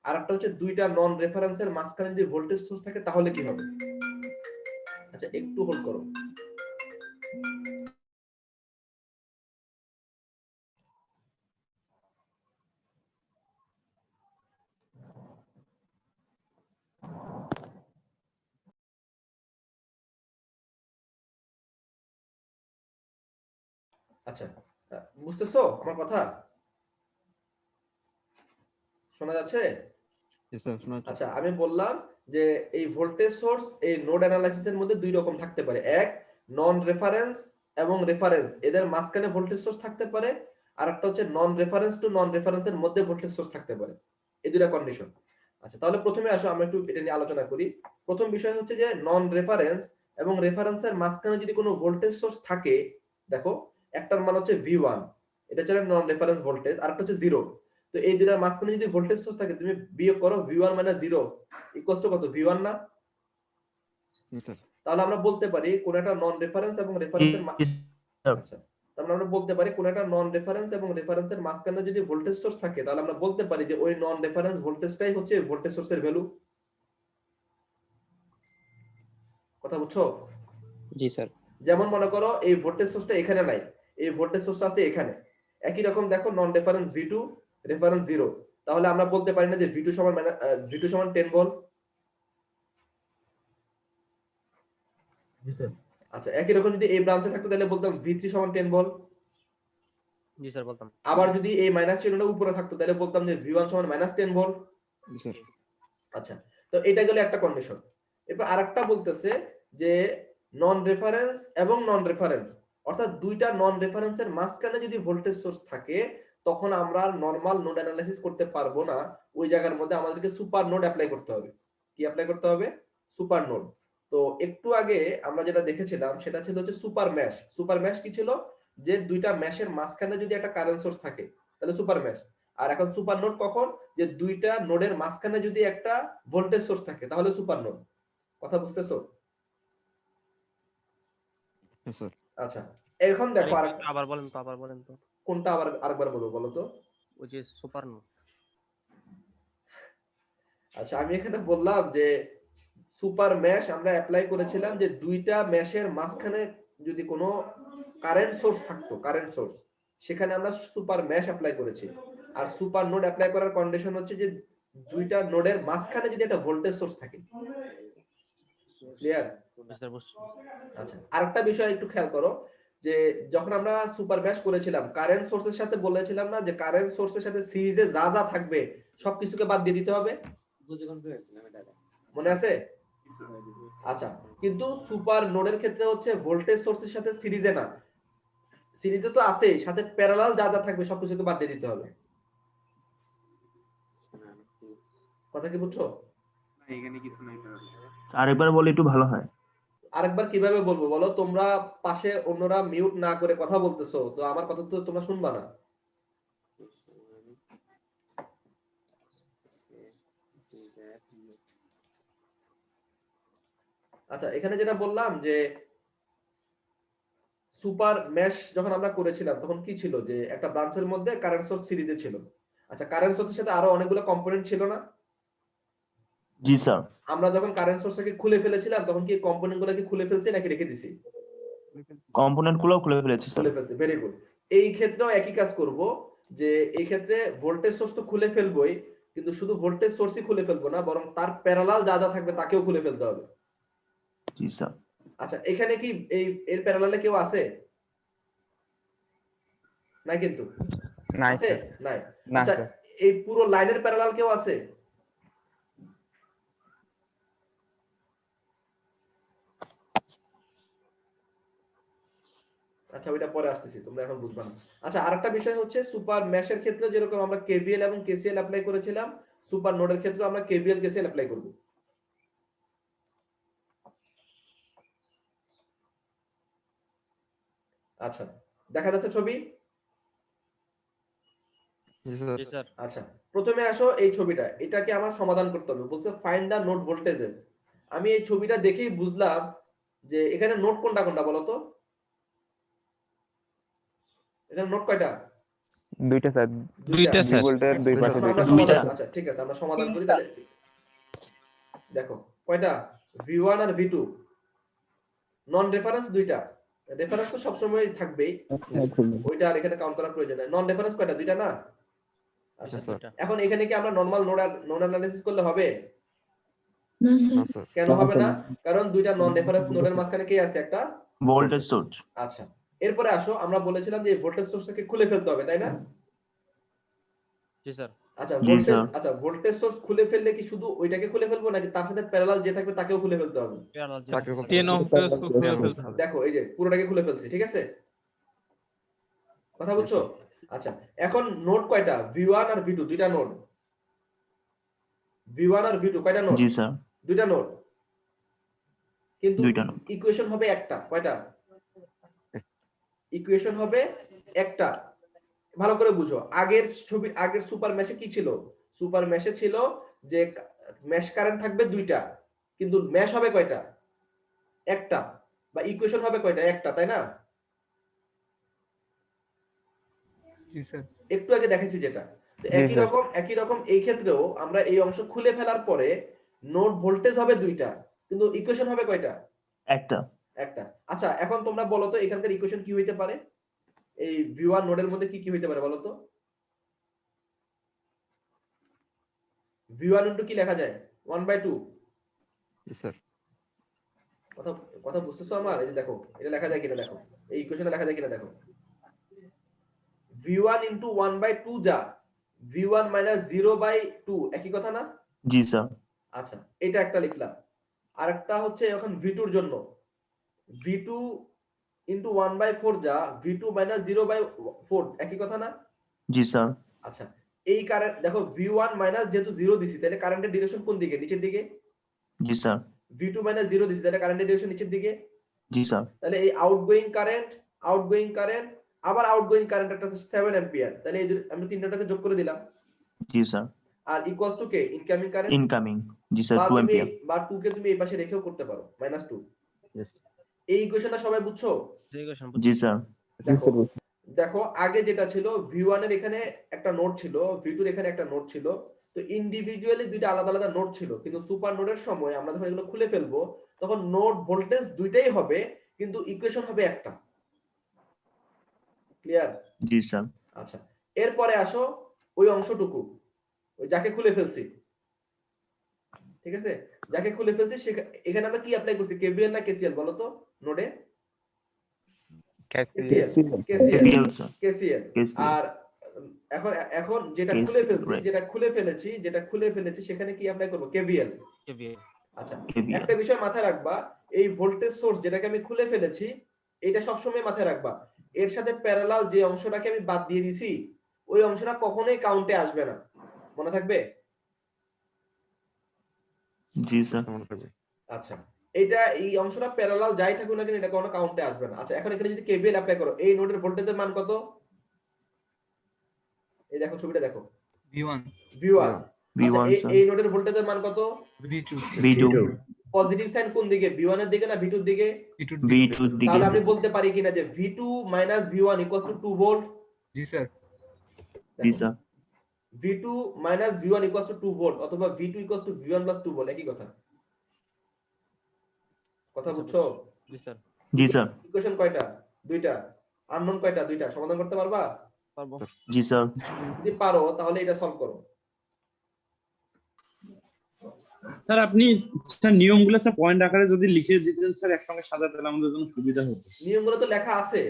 আর একটা হচ্ছে দুইটা নন রেফারেন্সের মাঝখানে যদি ভোল্টেজ সোর্স থাকে তাহলে কি হবে। আচ্ছা একটু হোল্ড করো। আচ্ছা, বুঝতেছো আমার কথা? শোনা যাচ্ছে? আচ্ছা, আমি বললাম যে এই ভোল্টেজ সোর্স এই নোড অ্যানালাইসিসের মধ্যে দুই রকম থাকতে পারে। এক, নন রেফারেন্স এবং রেফারেন্স এদের মাঝখানে ভোল্টেজ সোর্স থাকতে পারে, আর একটা হচ্ছে নন রেফারেন্স টু নন রেফারেন্সের মধ্যে ভোল্টেজ সোর্স থাকতে পারে। এই দুইটা কন্ডিশন। আচ্ছা, তাহলে প্রথমে আসো আমরা একটু এটা নিয়ে আলোচনা করি। প্রথম বিষয় হচ্ছে যে নন রেফারেন্স এবং রেফারেন্সের মাঝখানে যদি কোনো ভোল্টেজ সোর্স থাকে, দেখো একটার মান হচ্ছে V1, এটা হচ্ছে নন রেফারেন্স ভোল্টেজ, আর একটা হচ্ছে 0। তো এই দুটার মাঝখানে যদি ভোল্টেজ সোর্স থাকে, তুমি বিয়োগ করো V1 - 0 ইকুয়ালস টু কত? V1 না? তাহলে আমরা বলতে পারি কোন একটা নন রেফারেন্স এবং রেফারেন্সের আচ্ছা, তাহলে আমরা বলতে পারি কোন একটা নন রেফারেন্স এবং রেফারেন্সের মাঝখানে যদি ভোল্টেজ সোর্স থাকে তাহলে আমরা বলতে পারি যে ওই নন রেফারেন্স ভোল্টেজটাই হচ্ছে ভোল্টেজ সোর্সের ভ্যালু। কথা বুঝছো? জি স্যার। যেমন মনে করো এই ভোল্টেজ সোর্সটা এখানে নাই, এই ভোল্টেজ সোর্সটা আছে এখানে। একই রকম দেখো নন রেফারেন্স V2 রেফারেন্স 0, তাহলে আমরা বলতে পারি না যে V2 সমান 10 ভোল্ট? জি স্যার। আচ্ছা, একই রকম যদি এই ব্রাঞ্চে থাকতো তাহলে বলতাম V3 সমান 10 ভোল্ট। জি স্যার বলতাম। আবার যদি এই মাইনাস চিহ্নটা উপরে থাকতো তাহলে বলতাম যে V1 সমান -10 ভোল্ট। জি স্যার। আচ্ছা, তো এটা গেল একটা কন্ডিশন। এবার আরেকটা বলতেছে যে নন রেফারেন্স এবং নন রেফারেন্স, অর্থাৎ দুইটা নন রেফারেন্সের মাঝখানে যদি ভোল্টেজ সোর্স থাকে তখন আমরা নরমাল নোড অ্যানালাইসিস করতে পারবো না, ওই জায়গার মধ্যে আমাদেরকে সুপার নোড অ্যাপ্লাই করতে হবে। কি অ্যাপ্লাই করতে হবে? Super node. যেমন মনে করো এই ভোল্টেজ সোর্সটা এখানে নাই, এই ভোল্টেজ সোর্সটা আছে এখানে। একই রকম দেখো নন রেফারেন্স এবং রেফারেন্সের মাঝখানে যদি ভোল্টেজ সোর্স থাকে তাহলে আমরা বলতে পারি না যে V2 সমান 10 ভোল্ট, V1 সমান 10 ভোল্ট। তো একটু আগে আমরা যেটা দেখেছিলাম সেটা ছিল হচ্ছে সুপার ম্যাশ। সুপার ম্যাশ কি ছিল, যে দুইটা ম্যাশের মাঝখানে যদি একটা কারেন্ট সোর্স থাকে তাহলে সুপার ম্যাশ। আর এখন সুপার নোড কখন, যে দুইটা নোডের মাঝখানে যদি একটা ভোল্টেজ সোর্স থাকে তাহলে সুপার নোড। কথা বুঝতেছো? স্যার আচ্ছা, এখন দেখো আবার বলেন তো কোনটা আবার আরেকবার বলবো বলো তো। ওই যে সুপার নোড। আচ্ছা, আমি এখানে বললাম যে সুপার ম্যাশ আমরা অ্যাপ্লাই করেছিলাম যে দুইটা ম্যাশের মাঝখানে যদি কোনো কারেন্ট সোর্স থাকতো, কারেন্ট সোর্স, সেখানে আমরা সুপার ম্যাশ অ্যাপ্লাই করেছি। আর সুপার নোড অ্যাপ্লাই করার কন্ডিশন হচ্ছে যে দুইটা নোডের মাঝখানে যদি একটা ভোল্টেজ সোর্স থাকে। ক্লিয়ার? আচ্ছা, আরেকটা বিষয় একটু খেয়াল করো, যে যখন আমরা সুপার ম্যাশ করেছিলাম কারেন্ট সোর্সের সাথে বলেছিলাম না যে কারেন্ট সোর্সের সাথে সিরিজে যা যা থাকবে সবকিছুকে বাদ দিয়ে দিতে হবে, মনে আছে? আচ্ছা, কিন্তু সুপার নোডের ক্ষেত্রে হচ্ছে ভোল্টেজ সোর্সের সাথে সিরিজে না, সিরিজে তো আছে, সাথে প্যারালাল যা যা থাকবে সবকিছুকে বাদ দিয়ে দিতে হবে। কথা কি বুঝছো? না, এখানে কিছু নাই তো। আরেকবার বলে একটু ভালো হয়। আরেকবার কিভাবে বলবো বলো? তোমরা পাশে অন্যরা মিউট না করে কথা বলতেছো, তো আমার কথা তো তোমরা শুনবা না। আচ্ছা, এখানে যেটা বললাম যে সুপার ম্যাশ যখন আমরা করেছিলাম তখন কি ছিল, যে একটা ব্রাঞ্চের মধ্যে কারেন্ট সোর্স সিরিজে ছিল। আচ্ছা, কারেন্ট সোর্সের সাথে আরো অনেকগুলো কম্পোনেন্ট ছিল না? জি স্যার। আমরা যখন কারেন্ট সোর্সটাকে খুলে ফেলেছিলাম তখন কি কম্পোনেন্ট গুলোকে খুলে ফেলছি নাকি রেখে দিছি? কম্পোনেন্ট গুলো খুলে ফেলেছি স্যার। খুলে ফেলছি, ভেরি গুড। এই ক্ষেত্রেও একই কাজ করব, যে এই ক্ষেত্রে ভোল্টেজ সোর্স তো খুলে ফেলবোই, কিন্তু শুধু ভোল্টেজ সোর্সই খুলে ফেলবো না, বরং তার প্যারালাল যা যা থাকবে তাকেও খুলে ফেলতে হবে। জি স্যার। আচ্ছা, এখানে কি এর প্যারালালে কেউ আছে? নাই কিন্তু। নাই আছে? স্যার। নাই। না আচ্ছা, স্যার। এই পুরো লাইনের প্যারালাল কেউ আছে? আচ্ছা, ওইটা পরে আসতেছি, তোমরা এখন বুঝবা না। আচ্ছা, আরেকটা বিষয় হচ্ছে সুপার ম্যাশের ক্ষেত্রে যেরকম আমরা কেভিএল এবং কেসিএল অ্যাপ্লাই করেছিলাম, সুপার নোডের ক্ষেত্রে আমরা কেভিএল কেসিএল অ্যাপ্লাই করব। আচ্ছা, দেখা যাচ্ছে ছবি? আচ্ছা, প্রথমে আসো এই ছবিটা, এটাকে আমার সমাধান করতে হবে। বলছে ফাইন্ড দা নোড ভোল্টেজেস। আমি এই ছবিটা দেখেই বুঝলাম যে এখানে নোড কোনটা কোনটা বলো তো। এখানে নোড কয়টা? দুইটা স্যার। দুইটা স্যার। ভোল্টের দুই পাশে আমরা দুইটা। সমাধান, আচ্ছা ঠিক আছে, আমরা সমাধান করি তাহলে। দেখো কয়টা, V1 আর V2। নন রেফারেন্স দুইটা, রেফারেন্স তো সবসময় থাকবেই, ওইটা আর এখানে কাউন্ট করার প্রয়োজন নাই। নন রেফারেন্স কয়টা, দুইটা না? আচ্ছা, এখন এখানে কি আমরা নরমাল নোড অ্যানালিসিস করলে হবে? কেন হবে না? কারণ দুইটা নন রেফারেন্স নোডের মাঝখানে কে আছে? একটা ভোল্টেজ সোর্স। আচ্ছা, এরপরে আসো, আমরা বলেছিলাম যে ভোল্টেজ সোর্সটাকে খুলে ফেলতে হবে, তাই না? জি স্যার। আচ্ছা, ভোল্টেজ সোর্স খুলে ফেললে কি শুধু ওইটাকে খুলে ফেলবো নাকি তার সাথে প্যারালাল যে থাকবে তাকেও খুলে ফেলতে হবে? 10 ওহম প্লাস খুলে ফেলতে হবে। দেখো এই যে পুরোটাকে খুলে ফেলছি, ঠিক আছে? কথা বুঝছো? আচ্ছা, এখন নোড কয়টা? V1 আর V2 দুইটা নোড। V1 আর V2 কয়টা নোড? জি স্যার। দুইটা নোড, কিন্তু দুইটা নোড। ইকুয়েশন হবে একটা। কয়টা? ইকুয়েশন হবে একটা। ভালো করে বুঝো, আগের ছবি, আগের সুপার ম্যাশে কি ছিল? সুপার ম্যাশে ছিল যে ম্যাশ কারেন্ট থাকবে দুইটা, কিন্তু ম্যাশ হবে কয়টা? একটা। বা ইকুয়েশন হবে কয়টা? একটা, তাই না? জি স্যার। একটু আগে দেখাইছি যেটা। তো জি, স্যার। একই রকম এই ক্ষেত্রেও আমরা এই অংশ খুলে ফেলার পরে নোড ভোল্টেজ হবে দুইটা, কিন্তু ইকুয়েশন হবে কয়টা? একটা। একটা। আচ্ছা, এখন তোমরা বলো তো এখানকার ইকুয়েশন কি হইতে পারে? এই V1 নোডের মধ্যে কি কি হইতে পারে বলো তো? V1 ইনটু কি লেখা যায়? 1/2। স্যার। কথা বুঝতেছো আমার? এই যে দেখো, এটা লেখা যায় কিনা দেখো, এই ইকুয়েশনে লেখা যায় কিনা দেখো। V1 ইনটু 1/2 যা, V1 মাইনাস 0/2 একই কথা না? জি স্যার। আচ্ছা, এটা একটা লিখলাম। আরেকটা হচ্ছে এখন V2 এর জন্য, V2 ইনটু 1/4 যা, V2 মাইনাস 0/4 একই কথা না? জি স্যার। আচ্ছা, এই কারেন্ট দেখো V1 মাইনাস যেহেতু 0 দিছি, তাহলে কারেন্টের ডিরেকশন কোন দিকে? নিচের দিকে। জি স্যার। V2 মাইনাস 0 দিছি, তাহলে কারেন্টের ডিরেকশন নিচের দিকে। জি স্যার। তাহলে এই আউটগোয়িং কারেন্ট আবার আউটগোয়িং কারেন্ট একটা হচ্ছে 7 অ্যাম্পিয়ার, তাহলে এই আমি তিনটাকে যোগ করে দিলাম। জি স্যার। আর ইকুয়ালস টু কে ইনকামিং কারেন্ট ইনকামিং, জি স্যার, বা 2 তুমি অ্যাম্পিয়ার। বা 2 কে তুমি এই পাশে রেখেও করতে পারো -2। Yes. এই ইকুয়েশনটা সবাই বুঝছো? জি স্যার। দেখো দেখো আগে যেটা ছিল V1 এর এখানে একটা নোড ছিল, V2 এর এখানে একটা নোড ছিল, তো ইন্ডিভিজুয়ালি দুইটা আলাদা আলাদা নোড ছিল, কিন্তু সুপার নোডের সময় আমরা যখন এগুলো খুলে ফেলবো তখন নোড ভোল্টেজ দুইটাই হবে, কিন্তু ইকুয়েশন হবে একটা। ক্লিয়ার? জি স্যার। আচ্ছা, এরপরে আসো ওই অংশটুকু, ওই যাকে খুলে ফেলছি, ঠিক আছে, যাকে খুলে ফেলছি এখানে আমরা কি অ্যাপ্লাই করছি, কেভিএল না কেসিএল বলো তো নোডে? কেসিএল। KVL sir. কেসিএল। আর এখন এখন যেটা খুলে ফেলছি, যেটা খুলে ফেলেছি সেখানে কি অ্যাপ্লাই করব, কেভিএল। আচ্ছা, একটা বিষয় মাথায় রাখবা, এই ভোল্টেজ সোর্স যেটাকে আমি খুলে ফেলেছি এটা সবসময় মাথায় রাখবা, এর সাথে প্যারালাল যে অংশটাকে আমি বাদ দিয়ে দিছি ওই অংশটা কখনোই কাউন্টে আসবে না, মনে থাকবে? জি স্যার। আচ্ছা, এটা এই অংশটা প্যারালাল যাই থাকুক না কেন এটা কোনো কাউন্টে আসবে না। আচ্ছা, এখন এখানে যদি কেভিএল অ্যাপ্লাই করো, এই নোডের ভোল্টেজের মান কত? এই দেখো ছবিটা দেখো, V1 আচ্ছা, এই নোডের ভোল্টেজের মান কত? V2। পজিটিভ সাইন কোন দিকে, V1 এর দিকে না V2 এর দিকে? V2 এর দিকে। তাহলে আমি বলতে পারি কিনা যে V2 minus V1 equals to 2 volt? G sir. G sir. V2 minus V1 equals to 2 volt অথবা V2 equals to V1 plus 2 volt, একই কথা। কথা বুঝছো? জি স্যার। জি স্যার। ইকুয়েশন কয়টা? দুইটা। আননোন কয়টা? দুইটা। সমাধান করতে পারবা? পারবো। জি স্যার। যদি পারো তাহলে এটা সলভ করো। স্যার আপনি স্যার নিয়মগুলো স্যার পয়েন্ট আকারে যদি লিখে দিতেন স্যার একসঙ্গে সাজাতে তাহলে আমাদের জন্য সুবিধা হতো। নিয়মগুলো তো লেখা আছে।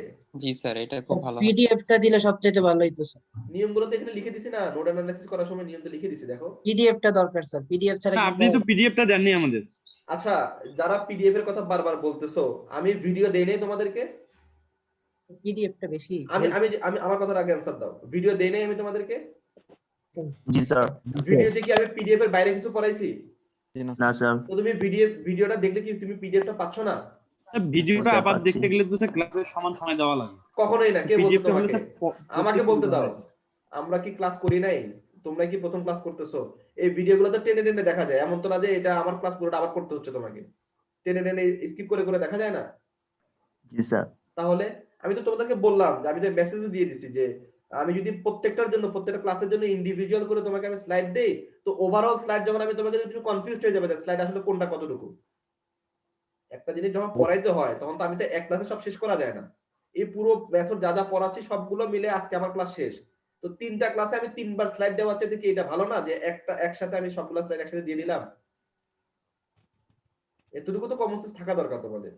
জি স্যার, এটা খুব ভালো। পিডিএফটা দিলে সবচেয়ে ভালো হইতো স্যার। নিয়মগুলো তো এখানে লিখে দিছি না, নোড অ্যানালিসিস করার সময় নিয়ম তো লিখে দিছি, দেখো। পিডিএফটা দরকার স্যার, পিডিএফ ছাড়া আপনি তো পিডিএফটা দেননি আমাদের। আচ্ছা, যারা পিডিএফ এর কথা বারবার বলতেছো, আমি ভিডিও দেই নাই তোমাদেরকে? পিডিএফটা বেশি। আমি আমি আমি আমার কথার আগে অ্যানসার দাও। ভিডিও দেই নাই আমি তোমাদেরকে? জি স্যার। ভিডিওতে কি আমি পিডিএফ এর বাইরে কিছু পড়াইছি? না স্যার। তো তুমি ভিডিওটা দেখলে কি তুমি পিডিএফটা পাচ্ছ না? ভিডিওটা আবার দেখতে গেলে তো স্যার ক্লাসের সমান সময় দেওয়া লাগে। কখনোই না। কে বলছে তোমাকে? আমাকে বলতে দাও। আমরা কি ক্লাস করি নাই? তোমরা কি প্রথম ক্লাস করতেছো? এই ভিডিওগুলো তো টেনে টেনে দেখা যায়, এমন তো না যে এটা আমার ক্লাস পুরোটা আবার করতে হচ্ছে তোমাকে। টেনে টেনে স্কিপ করে করে দেখা যায় না? জি স্যার। তাহলে আমি তো তোমাদেরকে বললাম যে আমি তো মেসেজও দিয়ে দিছি যে আমি যদি প্রত্যেকটার জন্য প্রত্যেকটা ক্লাসের জন্য ইন্ডিভিজুয়াল করে তোমাকে আমি স্লাইড দেই, তো ওভারঅল স্লাইড যখন আমি তোমাকে যদি কনফিউজড হয়ে যাবে স্লাইড আসলে কোনটা কতটুকু। একটা জিনিস যখন পড়াইতে হয় তখন তো আমি তো এক ক্লাসে সব শেষ করা যায় না। এই পুরো মেথড যা যা পড়াচ্ছি সবগুলো মিলে আজকে আমার ক্লাস শেষ। তো তিনটা ক্লাসে আমি তিনবার স্লাইড দেওয়ার চাইতে কি এটা ভালো না যে একটা একসাথে আমি সবগুলো স্লাইড একসাথে দিয়ে দিলাম? এতটুকু তো কমন সেন্স থাকা দরকার তোমাদের।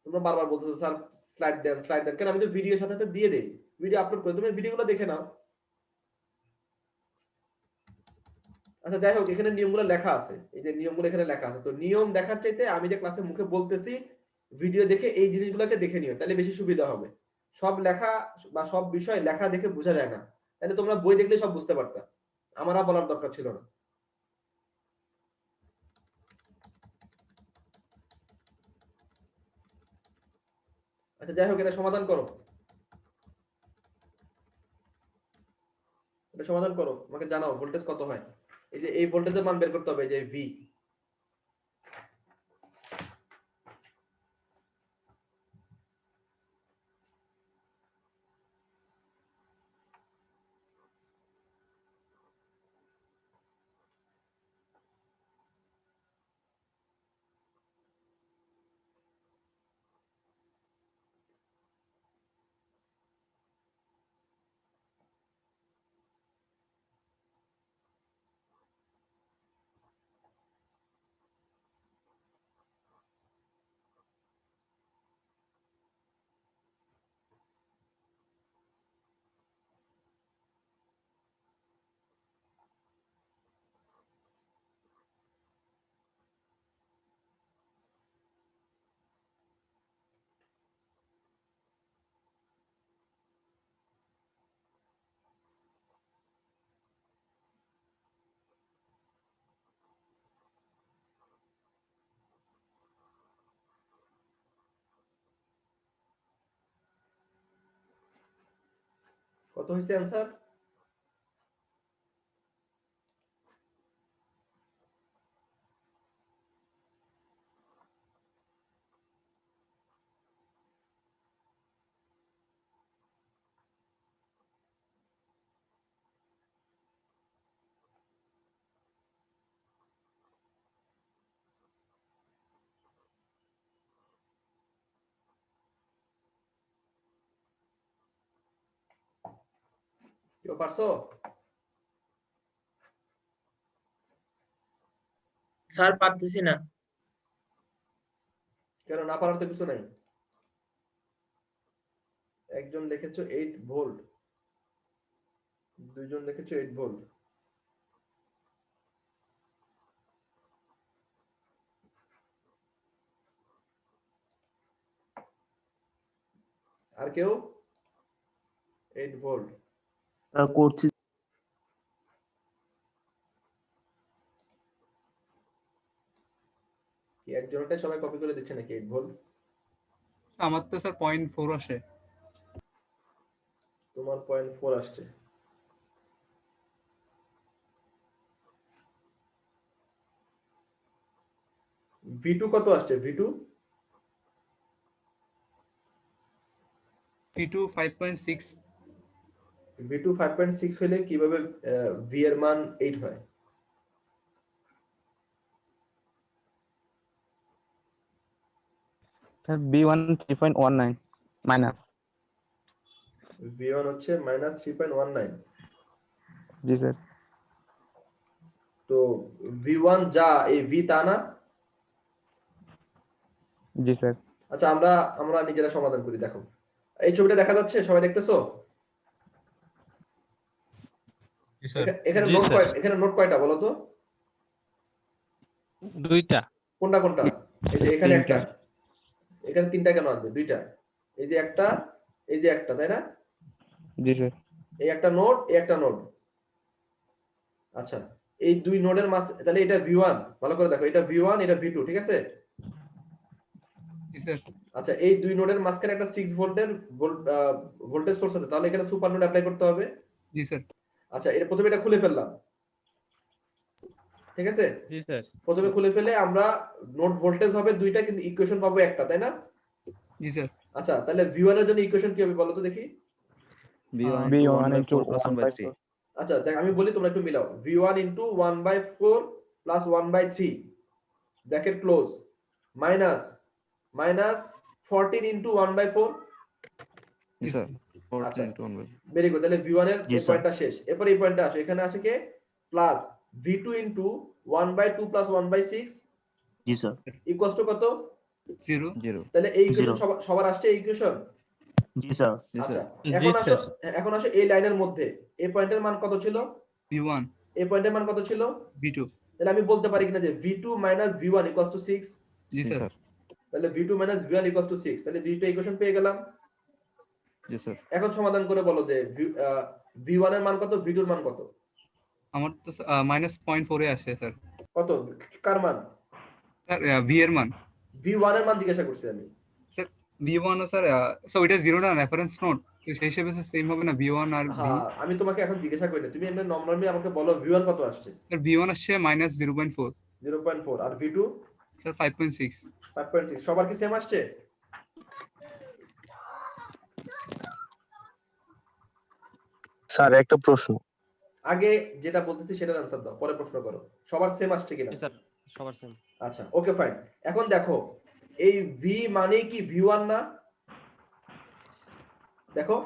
তোমরা বারবার বলতেছো স্যার স্লাইড দেন, কেন? আমি তো ভিডিওর সাথে সাথে দিয়ে দেই, ভিডিও আপলোড করে তুমি ভিডিওগুলো দেখে নাও। আচ্ছা, যাই হোক, এখানে নিয়মগুলো লেখা আছে, এই যে নিয়মগুলো এখানে লেখা আছে, তো নিয়ম দেখার চাইতে আমি যে ক্লাসে মুখে বলতেছি ভিডিও দেখে এই জিনিসগুলোকে দেখে নিও, তাহলে বেশি সুবিধা হবে। সব লেখা বা সব বিষয় লেখা দেখে বোঝা যায় না, তাহলে তোমরা বই দেখলে সব বুঝতে পারতা, আমার আর বলার দরকার ছিল না। আচ্ছা, যাই হোক, এটা সমাধান করো, এটা সমাধান করো, আমাকে জানাও ভোল্টেজ কত হয়। এই যে এই ভোল্টেজের মান বের করতে হবে, যে ভি। কত হয়েছে অ্যান্সার? কেউ পারছো? স্যার পারতেছি না। কেন না পারার তো কিছু নাই। একজন লিখেছো 8 ভোল্ট, দুইজন লিখেছো 8 ভোল্ট। আর কেউ? 8 ভোল্ট করছি। কি একজনটাই সবাই কপি করে দিচ্ছে নাকি 8 ভোল্ট? আমার তো স্যার 0.4 আসে। তোমার 0.4 আসছে। V2 কত আসছে? V2 V2 5.6। V2 5.6 হলে কিভাবে V এর মান 8 হয়? Sir B1 3.19 minus. V1 হচ্ছে -3.19। জি স্যার। তো V1 যা এই V তা না? জি স্যার। আচ্ছা আমরা নিজেরা সমাধান করি। দেখো এই ছবিটা দেখা যাচ্ছে, সবাই দেখতেছো? জি স্যার। এখানে জি নোট স্যার। এখানে নোট কয়টা বলো তো? দুইটা। কোনটা কোনটা? এই যে এখানে একটা, তিনটা। এখানে তিনটা কেন আসবে? দুইটা। এই যে একটা, এই যে একটা, তাই না? জি স্যার। এই একটা নোড, এই একটা নোড। আচ্ছা এই দুই নোডের মাঝ, তাহলে এটা V1, ভালো করে দেখো, এটা V1 এটা V2, ঠিক আছে? জি স্যার। আচ্ছা এই দুই নোডের মাঝখানে একটা 6 ভোল্টের ভোল্টেজ সোর্স আছে, তাহলে এখানে সুপার নোড অ্যাপ্লাই করতে হবে। জি স্যার। আচ্ছা এটা প্রথমে এটা খুলে ফেললাম, ঠিক আছে? জি স্যার। প্রথমে খুলে ফেলে আমরা নোড ভোল্টেজ হবে দুইটা, কিন্তু ইকুয়েশন পাবো একটা, তাই না? জি স্যার। আচ্ছা তাহলে V1 এর জন্য ইকুয়েশন কি হবে বলো তো দেখি? B1 into 1/4 আচ্ছা দেখ আমি বলি, তোমরা একটু মিলাও। V1 into 1/4 plus 1/3 bracket close minus 14 into 1/4। জি স্যার। আচ্ছা ভেরি গুড, তাহলে V1 এর জি, এই স্যার। পয়েন্টটা শেষ। এরপর এই পয়েন্টটা আসে, এখানে আসে কে? প্লাস V2 into 1/2 plus 1/6 জি স্যার। ইকুয়ালস টু কত? 0। তাহলে এই ইকুয়েশন Zero. সবার আসছে এই ইকুয়েশন। জি স্যার। আচ্ছা জি, এখন আসো, স্যার। এখন আসো এই লাইনের মধ্যে এই পয়েন্টের মান কত ছিল? V1 এই পয়েন্টের মান কত ছিল? V2। তাহলে আমি বলতে পারি কিনা যে V2 minus V1 equals to 6? G sir. তাহলে V2 minus V1 equals to 6, তাহলে দুইটা ইকুয়েশন পেয়ে গেলাম। এখন সমাধান করে বলো যে V1 এর মান কত, V2 এর মান কত? আমার তো -0.4 এ আসে স্যার। কত কার মান? স্যার V এর মান। V1 এর মান জিজ্ঞাসা করছি আমি। স্যার V1 ও স্যার সো এটা 0 না রেফারেন্স নোড, তো সেই হিসেবে সেম হবে না V1 আর V। হ্যাঁ আমি তোমাকে এখন জিজ্ঞাসা করি না, তুমি এমনি নরমালি আমাকে বলো V1 কত আসছে? স্যার V1 আসছে -0.4। 0.4 আর V2? স্যার 5.6। 5.6 সবার কি সেম আসছে? স্যার একটা প্রশ্ন। আগে যেটা বলতেছি সেটার আনসার দাও, পরে প্রশ্ন করো। সবার সেম আসছে কিনা? স্যার সবার সেম। আচ্ছা ওকে ফাইন। এখন দেখো এই V মানে কি V1 না? দেখো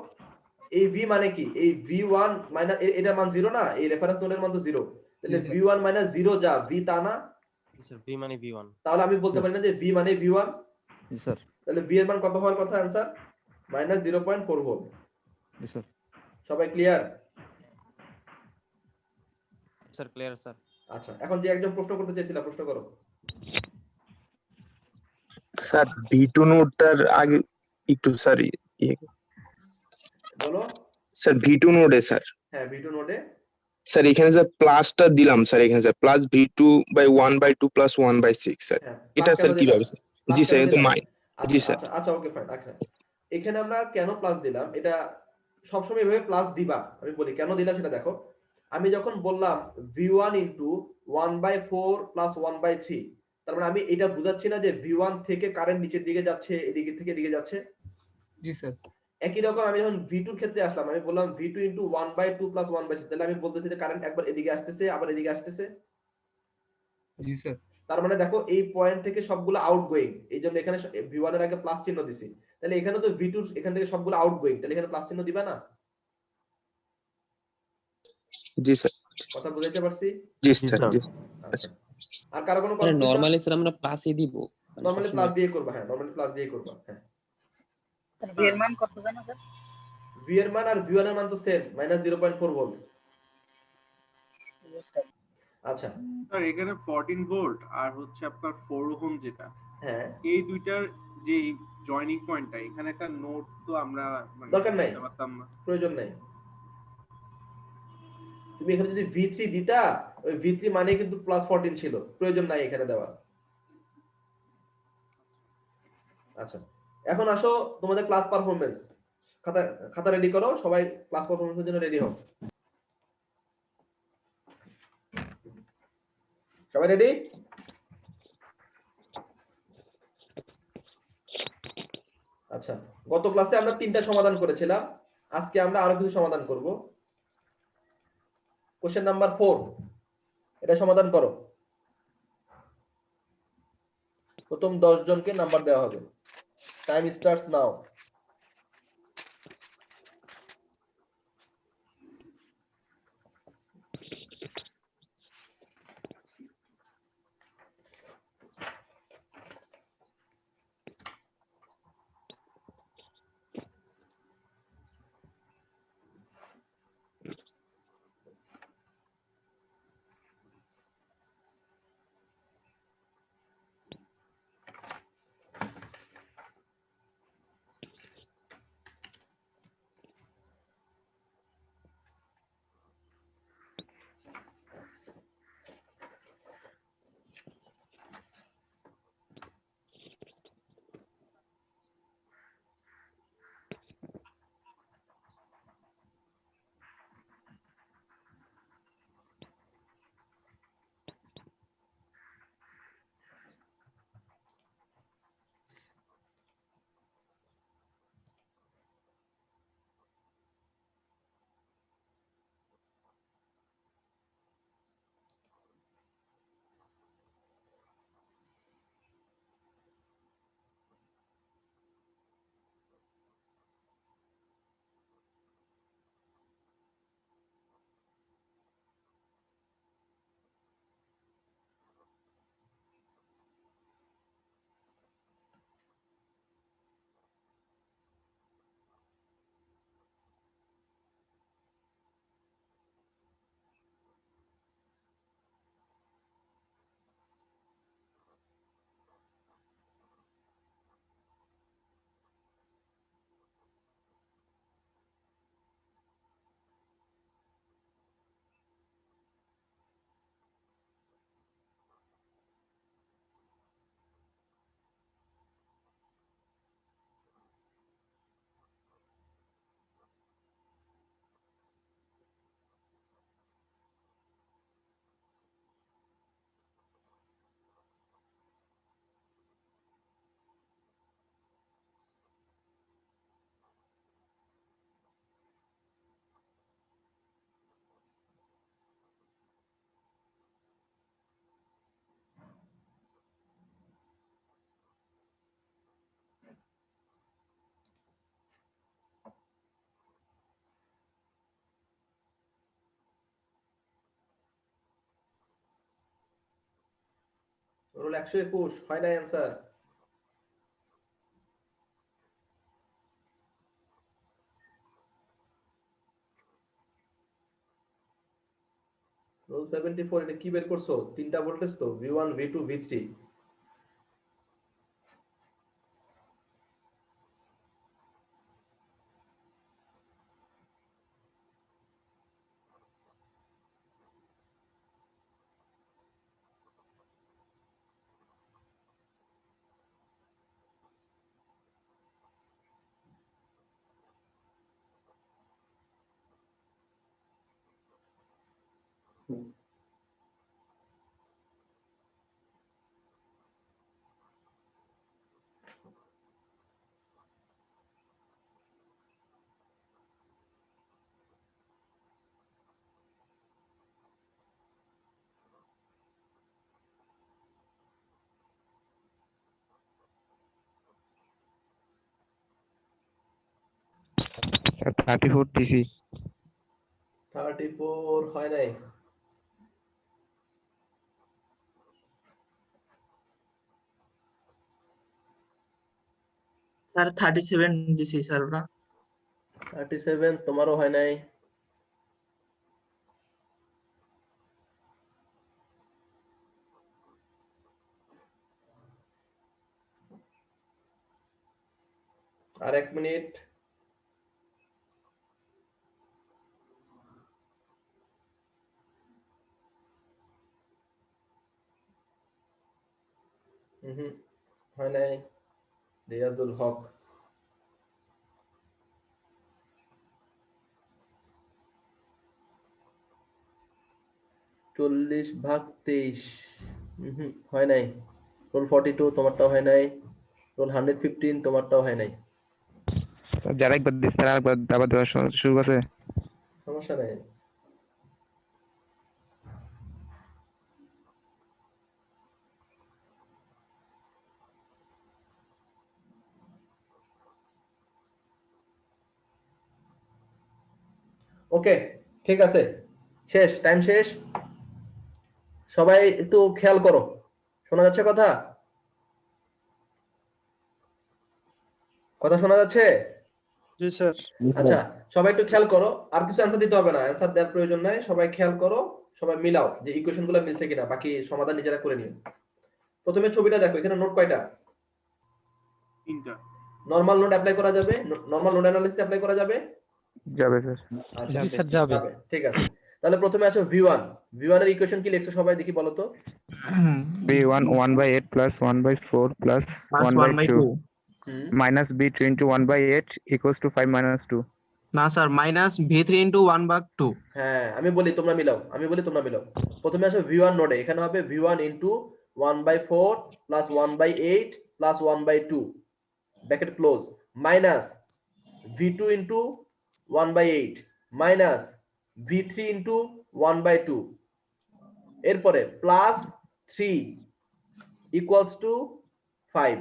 এই V মানে কি? এই V1 মাইনাস এটা মান 0 না? এই রেফারেন্স নোডের মান তো 0, তাহলে V1 মাইনাস 0 যা V তা না? স্যার V মানে V1। তাহলে আমি বলতে পারি না যে V মানে V1? তাহলে V এর মান কত হওয়ার কথা? Answer -0.4 volt. সবাই ক্লিয়ার? Sir clear sir. আচ্ছা এখন যে একজন প্রশ্ন করতে চাইছিল প্রশ্ন করো। স্যার V2 নোডটার আগে একটু স্যার বলো। স্যার V2 নোডে স্যার, হ্যাঁ V2 নোডে স্যার এখানে স্যার প্লাসটা দিলাম স্যার, এখানে sir plus V2/1/2 plus 1/6 sir, হ্যাঁ এটা স্যার কিভাবে স্যার? জি স্যার এটা মাইন। জি স্যার। আচ্ছা আচ্ছা ওকে ফাইন। আচ্ছা এখানে আমরা কেন প্লাস দিলাম এটা সবসময় এভাবে প্লাস দিবা। আমি বলি কেন দিলাম সেটা দেখো। আমি যখন বললাম v1 ইন্টু 1/4 প্লাস 1/3, তার মানে আমি এটা বুঝাচ্ছি না যে v1 থেকে কারেন্ট নিচের দিকে যাচ্ছে, এদিকে থেকে এদিকে যাচ্ছে। জি স্যার। একই রকম আমি যখন v2 এর ক্ষেত্রে আসলাম, আমি বললাম v2 ইন্টু 1/2 প্লাস 1/6, তাহলে আমি বলতেছি যে কারেন্ট একবার এদিকে আসতেছে আবার এদিকে আসতেছে। জি স্যার। তার মানে দেখো এই পয়েন্ট থেকে সবগুলো আউটগোয়িং, এই জন্য এখানে v1 এর আগে প্লাস চিহ্ন দিছি। তাহলে এখানে তো v2 এখান থেকে সবগুলো আউটগোয়িং, তাহলে এখানে প্লাস চিহ্ন দিবা না? জি স্যার। কথা বুঝাইতে পারছি? জি জি স্যার। স্যার। জি আচ্ছা, আর কারো কোনো মানে কনফিউশন? নরমালি স্যার আমরা প্লাসই দিব, মানে নরমালি প্লাস সবসময়। দিয়ে করবা, হ্যাঁ নরমালি প্লাস দিয়ে করবা। হ্যাঁ, v এর মান কত জানো স্যার? v এর মান আর v1 এর মান তো সেম, -0.4 ভোল্ট। আচ্ছা, স্যার এখানে 14 ভোল্ট আর হচ্ছে আপনার 4 ওহম যেটা, হ্যাঁ এই দুইটার যে জয়েনিং পয়েন্টটা, এখানে একটা নোট তো আমরা মানে দরকার নাই, দিতে পারতাম না। প্রয়োজন নাই। তুমি এখানে যদি v3 দিতা, ওই v3 মানে কিন্তু +14 ছিল, প্রয়োজন নাই এখানে দেওয়া। আচ্ছা, এখন আসো তোমাদের ক্লাস পারফরম্যান্স। খাতা খাতা রেডি করো, সবাই ক্লাস পারফরম্যান্সের জন্য রেডি হও। সবাই রেডি? আচ্ছা, গত ক্লাসে আমরা 3টা সমাধান করেছিলাম, আজকে আমরা আরো কিছু সমাধান করব। কোশ্চেন নাম্বার 4, এটা সমাধান করো। প্রথম 10 জনকে নাম্বার দেওয়া হবে। Time starts now. রোল 121, হয় না অ্যান্সার? রোল 74, এটা কি বের করছো? 3টা ভোল্টেজ তো, v1 v2 v3। Sir 34 DC 34 হয় নাই। স্যার 37 দিছি স্যার ওরা 37 তোমারও হয় নাই। আর 1 মিনিট। হয় নাই। রিয়াজুল হক। চল্লিশ ভাগ 23 হয় নাই। রোল 42 তোমারটাও হয় নাই। রোল 115 তোমারটাও হয় নাই। স্যার যারা একবার দিচ্ছে তারা আবার দেওয়া শুরু করছে। সমস্যা নাই। ওকে, ঠিক আছে, শেষ, টাইম শেষ। সবাই একটু খেয়াল করো, শোনা যাচ্ছে কথা? কথা শোনা যাচ্ছে? জি স্যার। আচ্ছা, সবাই একটু খেয়াল করো, আর কিছু অ্যান্সার দিতে হবে না, অ্যান্সার দেওয়ার প্রয়োজন নাই। সবাই খেয়াল করো, সবাই মিলাও যে ইকুয়েশন গুলো মিলছে কিনা, বাকি সমাধান নিজেরা করে নিও। প্রথমে ছবিটা দেখো, এখানে নোট কয়টা? 3টা। নরমাল নোট অ্যাপ্লাই করা যাবে? নরমাল নোট অ্যানালিসিস অ্যাপ্লাই করা যাবে? যাবে স্যার। আচ্ছা, জি স্যার যাবে। ঠিক আছে। তাহলে প্রথমে আসো V1। V1 এর ইকুয়েশন কি লিখছো সবাই দেখি বলো তো? B1 1/8 plus 1/4 plus 1/2 minus B3 into 1/8 equals to 5 minus 2. না স্যার মাইনাস V3 into 1/2 হ্যাঁ, আমি বলি তোমরা মিলাও, প্রথমে আসো V1 নোডে, এখানে হবে V1 into 1/4 plus 1/8 plus 1/2 bracket close minus V2 into 1/8 minus V3 into 1/2 এরপরে প্লাস 3 equals to 5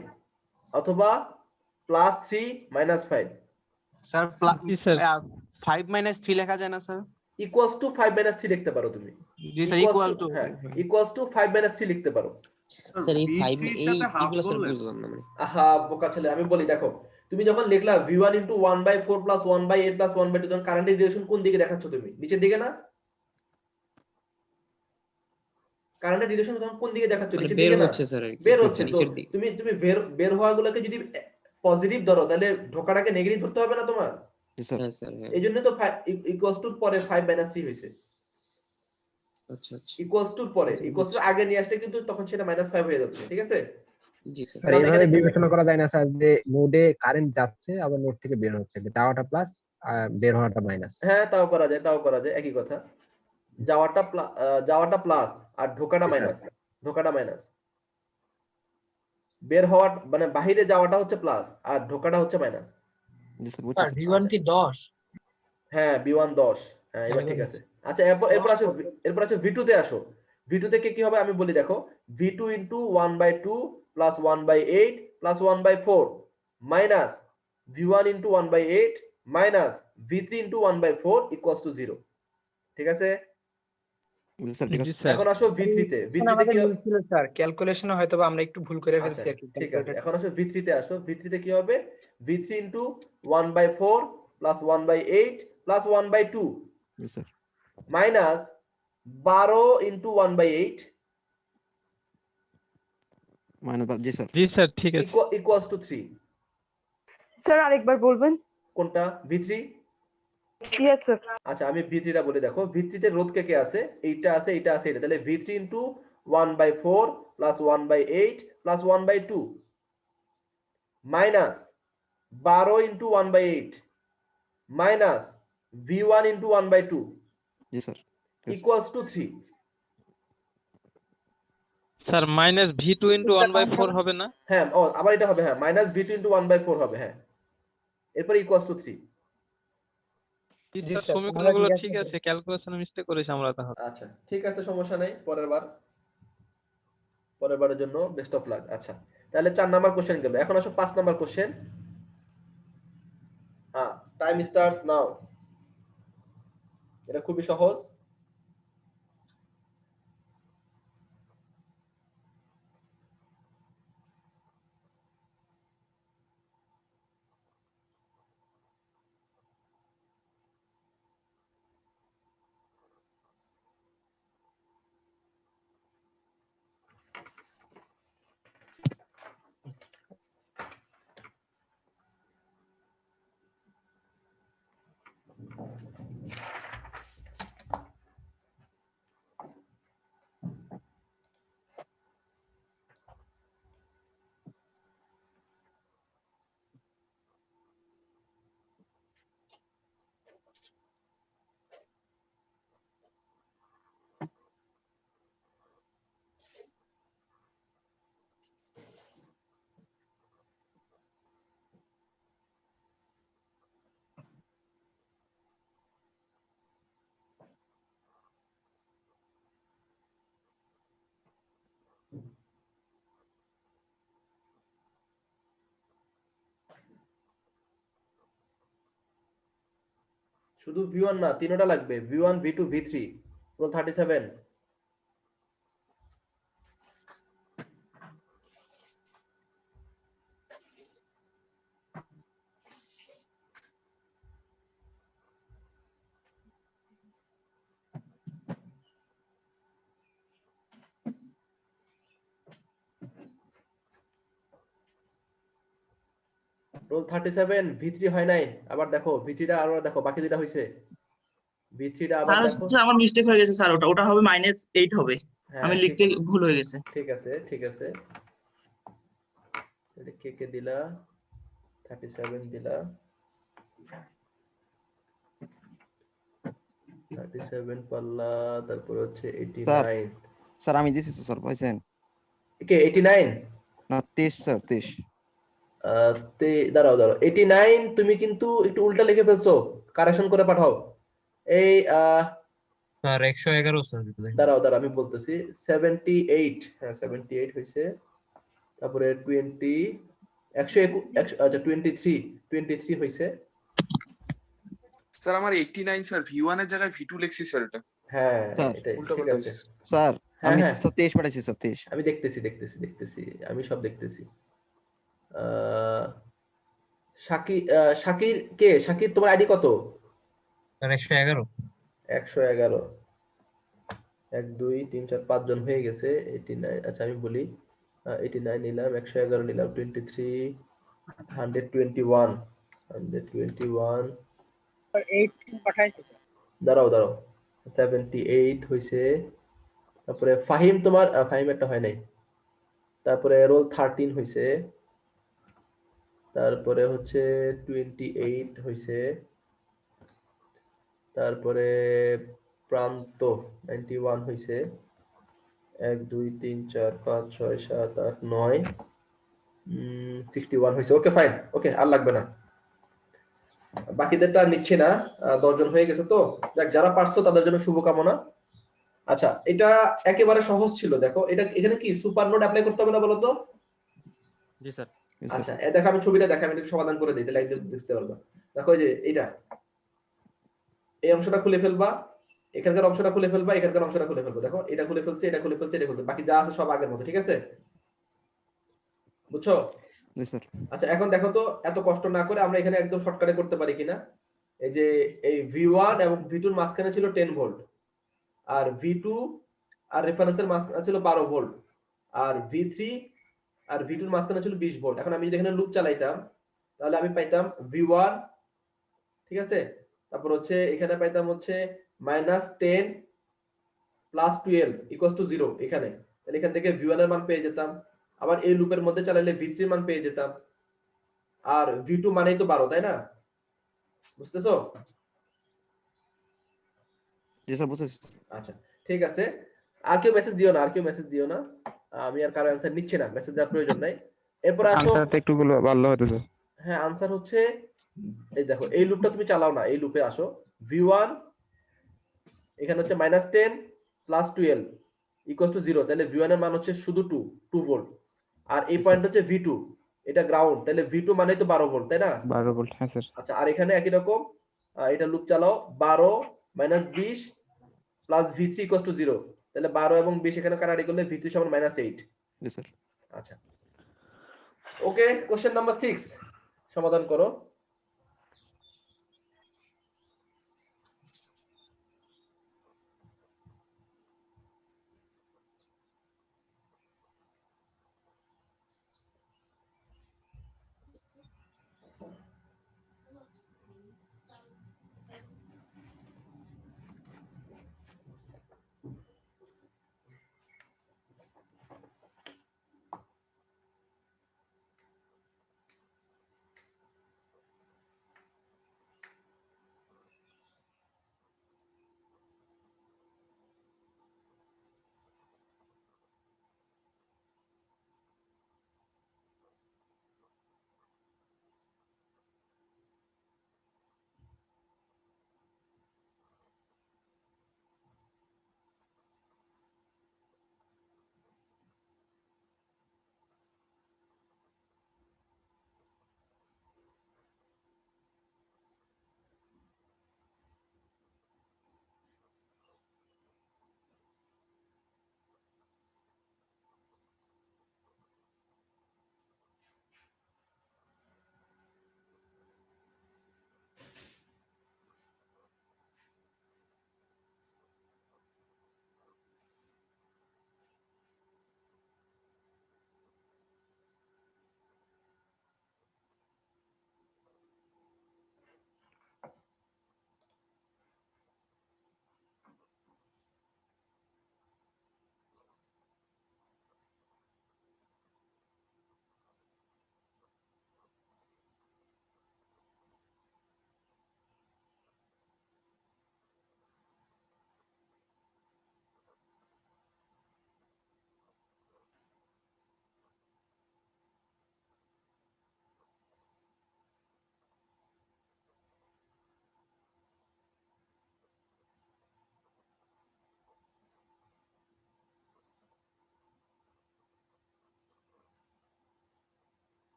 অথবা প্লাস 3 মাইনাস 5। স্যার জি স্যার 5 minus 3 লেখা যায় না স্যার? ইকুয়ালস টু 5 মাইনাস 3 লিখতে পারো তুমি। জি স্যার ইকুয়াল টু হ্যাঁ, ইকুয়ালস টু 5 মাইনাস 3 লিখতে পারো। স্যার এই 5 এইগুলো স্যার বুঝলাম না। আহা বোকা ছেলে, আমি বলি দেখো, তুমি যখন লিখলা V1 into 1/4 plus 1/8 plus 1/2 তখন কারেন্টের ডিরেকশন কোন দিকে দেখাচ্ছ তুমি? নিচের দিকে না? কারেন্টের ডিরেকশন তখন কোন দিকে দেখাচ্ছ? নিচের দিকে না? বের হচ্ছে। তো তুমি বের হওয়াগুলোকে যদি পজিটিভ ধরো তাহলে ঢোকাটাকে নেগেটিভ ধরতে হবে না তোমার? এইজন্য তো ইকুয়ালস টু পরে 5 মাইনাস 3 হইছে। আচ্ছা আচ্ছা ইকুয়ালস টু পরে, ইকুয়ালস টু আগে নিয়ে আসলে কিন্তু তখন সেটা -5 হয়ে যাচ্ছে, ঠিক আছে? জি স্যার। স্যার এইভাবে বিবেচনা করা যায় না স্যার যে নোডে কারেন্ট যাচ্ছে আবার নোড থেকে বের হচ্ছে, যাওয়াটা প্লাস বের হওয়াটা মাইনাস। হ্যাঁ, তাও করা যায়, একই কথা। যাওয়াটা প্লাস আর ঢোকাটা মাইনাস। বের হওয়া মানে বাহিরে যাওয়াটা হচ্ছে প্লাস আর ঢোকাটা হচ্ছে মাইনাস। স্যার V1 কি 10? হ্যাঁ, B1 10। হ্যাঁ, এবার ঠিক আছে। আচ্ছা, এরপর আসো V2 তে আসো। V2 থেকে কি হবে আমি বলি দেখো, V2 into 1/2 plus 1/8 plus 1/4 minus V1 into 1/8 minus V3 into 1/4 equals to 0, ঠিক আছে? জি স্যার এখন আসো V3 তে। V3 তে কি হবে? ছিল স্যার ক্যালকুলেশনে হয়তো আমরা একটু ভুল করে ফেলছি আর কি। ঠিক আছে, এখন আসো V3 তে আসো। V3 তে কি হবে? V3 into 1/4 plus 1/8 plus 1/2 minus 12 into 1/8 জি স্যার ঠিক আছে equals to 3। স্যার আরেকবার বলবেন কোনটা? V3? Yes sir. আচ্ছা, আমি V3 টা বলে দেখো। V3 তে রোধ কে আছে? এইটা আছে, এটা আছে, এটা। তাহলে V3 into 1/4 plus 1/8 plus 1/2 minus 12 into 1/8 minus V1 into 1/2 equals to 3। Sir minus V2 into 1/4 হবে না? হ্যাঁ আবার এটা হবে, হ্যাঁ মাইনাস V2 ইন্টু 1/4 হবে, হ্যাঁ এরপর ইকুয়ালস টু 3। স্যার সমীকরণগুলো ঠিক আছে, ক্যালকুলেশনে মিস্টেক করেছি আমরা তাহলে। আচ্ছা ঠিক আছে, সমস্যা নাই, পরের বারের জন্য বেস্ট অফ লাক। আচ্ছা তাহলে 4 নাম্বার কোশ্চেন গেল, এখন আসো 5 number question. Time starts now. এটা খুবই সহজ। শুধু V1 না, তিনটা লাগবে, V1 V2 V3 role 37। Role 37 V3 হয় নাই, আবার দেখো V3টা, আবার দেখো বাকি দুইটা হইছে। V3টা আবার দেখো, আমার মিস্টেক হয়ে গেছে স্যার, ওটা হবে -8 হবে, আমি লিখতে ভুল হয়ে গেছে। ঠিক আছে ঠিক আছে, এটা কে দিলা, 37 দিলা, 37 পাল্লা, তারপর হচ্ছে 89। স্যার আমি দিছি স্যার, পাইছেন? কে 89 না 23 স্যার, 23। দাঁড়াও 89 তুমি কিন্তু একটু উল্টা লিখে ফেলছো, কারেকশন করে পাঠাও। এই স্যার 111 স্যার। দাঁড়াও আমি বলতেছি, 78, হ্যাঁ 78 হইছে, তারপরে 100 23 হইছে। স্যার আমার 89 স্যার, V1 এর জায়গায় V2 লিখছি স্যার, এটা হ্যাঁ স্যার, এটাই উল্টা ঠিক পাল্টা আছে। হইছে। স্যার হ্যাঁ, আমি হ্যাঁ। 23 পাঠাইছি স্যার, 23। আমি দেখতেছি, আমি সব দেখতেছি। শাকির তোমার আইডি কত? স্যার 111। 111, 1 2 3 4 5 জন হয়ে গেছে। 89, আচ্ছা আমি বলি, 89 নিলাম, 111 নিলাম, 23, 121, 121। স্যার 18 পাঠাইছি স্যার। দাঁড়াও 78 হইছে। তারপরে ফাহিম, তোমার ফাহিম একটা হয় নাই। তারপরে রোল 13 হইছে। তারপরে হচ্ছে 28 হইছে। তারপরে প্রান্ত 91 হইছে। 1 2 3 4 5 6 7 8 9 61 হইছে। ওকে ফাইন, ওকে আর লাগবে না, বাকিদেরটা নিচ্ছি না, 10 জন হয়ে গেছে তো। যাক, যারা পারছো তাদের জন্য শুভকামনা। আচ্ছা এটা একেবারে সহজ ছিল, দেখো এটা এখানে কি সুপার নোড অ্যাপ্লাই করতে হবে না বলো তো? জি স্যার। আচ্ছা দেখো আমি ছবিটা দেখাই, আমি একটু সমাধান করে দিই, তাহলে একদম বুঝতে পারবা। দেখো এই যে এইটা, এই অংশটা খুলে ফেলবা, এখানকার অংশটা খুলে ফেলবা, এখানকার অংশটা খুলে ফেলবা। দেখো এটা খুলে ফেলছে, এটা খুলে ফেলছে, এটা খুলে, বাকি যা আছে সব আগের মতো, ঠিক আছে? বুঝছো? জি স্যার। আচ্ছা এখন দেখো তো, এত কষ্ট না করে আমরা এখানে একদম শর্টকাটে করতে পারি কিনা। এই যে এই V1 এবং V2 এর মাঝখানে ছিল 10 ভোল্ট, আর V2 আর রেফারেন্সের মাঝখানে ছিল 12 ভোল্ট, আর V3 আর V2 এর মাঝখানে ছিল 20 ভোল্ট। এখন আমি যদি এখানে লুপ চালাইতাম তাহলে আমি পাইতাম V1, ঠিক আছে, তারপর হচ্ছে এখানে পাইতাম হচ্ছে -10 + 12 = 0 এখানে, তাহলে এখান থেকে V1 এর মান পেয়ে যেতাম। আবার এই লুপের মধ্যে চালাইলে V3 এর মান পেয়ে যেতাম, আর V2 মানেই তো 12, তাই না? বুঝতেছো? জি স্যার, বুঝতেছি। আচ্ছা ঠিক আছে, আর কেউ মেসেজ দিও না, আর কেউ মেসেজ দিও না, আমি আর কারো অ্যান্সার নিচ্ছি না, মেসেজ দেওয়ার প্রয়োজন নাই। এরপর আসো, আনসারটা একটু ভালো হতো স্যার। হ্যাঁ আনসার হচ্ছে এই দেখো, এই লুপটা তুমি চালাও না, এই লুপে আসো। v1 এখানে হচ্ছে -10 + 12 = 0, তাহলে v1 এর মান হচ্ছে শুধু 2 ভোল্ট, আর এই পয়েন্ট হচ্ছে v2, এটা গ্রাউন্ড, তাহলে v2 মানে তো 12 ভোল্ট, তাই না? 12 ভোল্ট, হ্যাঁ স্যার। আচ্ছা, আর এখানে একই রকম এটা লুপ চালাও, 12 - 20 + v3 = 0, তাহলে 12 এবং 20 এখানে কাটাকাটি করলে v3 = -8। জি স্যার। আচ্ছা ওকে, কোশ্চেন নাম্বার 6 সমাধান করো।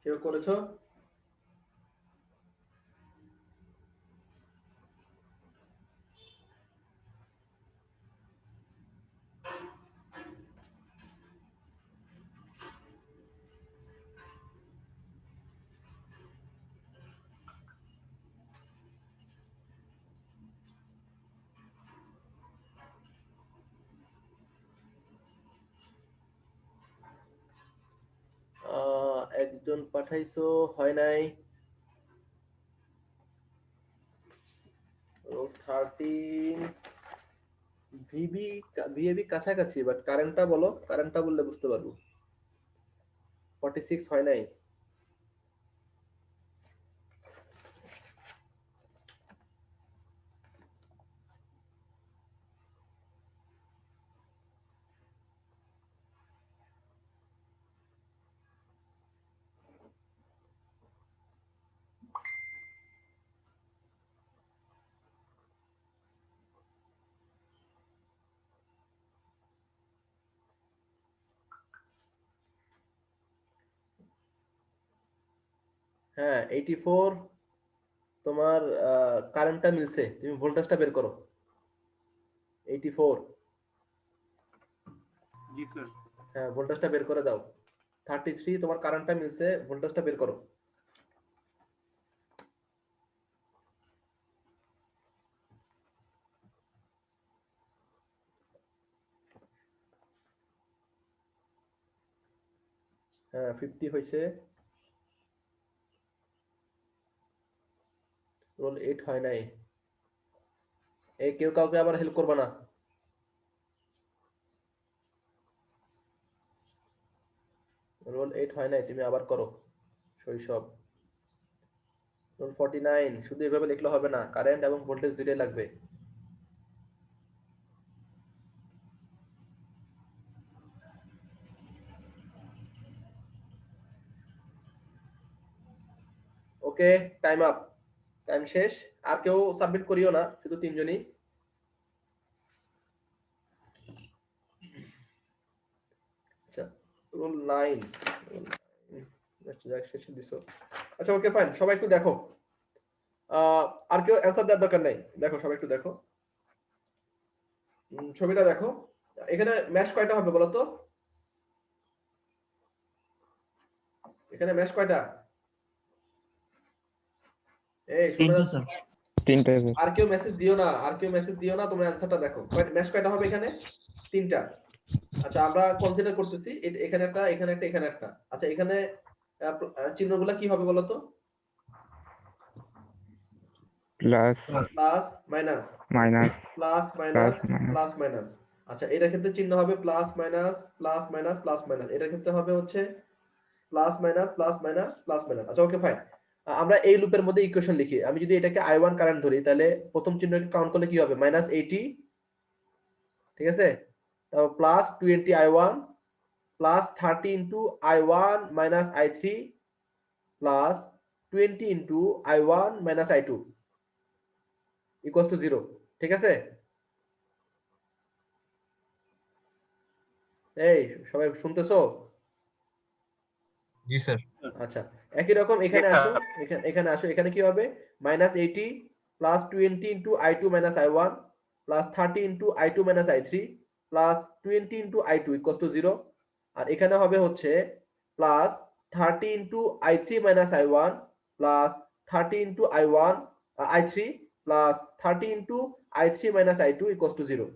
কেউ করেছো? একজন পাঠাইছো, হয় নাই। রো 13 ভিএবি কাছাকাছি, বাট কারেন্টটা বলো, কারেন্টটা বললে বুঝতে পারবো। 46 হয় নাই। হ্যাঁ 84 তোমার কারেন্টটা মিলছে, তুমি ভোল্টেজটা বের করো। 84 জি স্যার। হ্যাঁ ভোল্টেজটা বের করে দাও। 33 তোমার কারেন্টটা মিলছে, ভোল্টেজটা বের করো। হ্যাঁ 50 হয়েছে। রোল 8 হয় নাই। এই কেউ কাউকে আবার হেল্প করবে না। রোল 8 হয় নাই, তুমি আবার করো। শৈশব রোল 49, শুধু এভাবে লিখলে হবে না, কারেন্ট এবং ভোল্টেজ দুইটাই লাগবে। ওকে, টাইম আপ, টাইম শেষ। আর কেউ সাবমিট করিও না, শুধু তিনজনই। আচ্ছা রোল 9 শেষে দিছো। আচ্ছা ওকে ফাইন, সবাই একটু দেখো। আর কেউ অ্যান্সার দেওয়ার দরকার নাই, দেখো সবাই একটু দেখো। ছবিটা দেখো। এখানে ম্যাশ কয়টা হবে বলো তো? এখানে ম্যাশ কয়টা? এই শোনা যাচ্ছে? তিনটা। আর কেউ মেসেজ দিও না, আর কেউ মেসেজ দিও না, তোমরা অ্যানসারটা দেখো। ম্যাশ কয়টা হবে এখানে? তিনটা। আচ্ছা আমরা কনসিডার করতেছি এখানে একটা, এখানে একটা, এখানে একটা। আচ্ছা এখানে চিহ্নগুলো কি হবে বলো তো? Plus plus minus, minus plus minus, plus minus. আচ্ছা এটার ক্ষেত্রে চিহ্ন হবে plus minus, plus minus, plus minus. এটার ক্ষেত্রে হবে হচ্ছে plus minus, plus minus, plus minus. আচ্ছা ওকে ফাইন। আমরা এই লুপের মধ্যে ইকুয়েশন লিখি। আমি যদি এটাকে I1 কারেন্ট ধরি, তাহলে প্রথম চিহ্নকে কাউন্ট করলে কি হবে? -80, ঠিক আছে? তারপর plus 20 I1 plus 30 into I1 minus I3 plus 20 into I1 minus I2 equals to 0, ঠিক আছে? এই সবাই শুনতেছো? জি স্যার। আচ্ছা একই রকম এখানে আসো, এখানে আসো। এখানে কি হবে? -80 plus 20 into I2 minus I1 plus 30 into I2 minus I3 plus 20 into I2 equals to 0। আর এখানে হবে হচ্ছে plus 30 into I3 minus I1 plus 30 into I1 I3 plus 30 into I3 minus I2 equals to 0।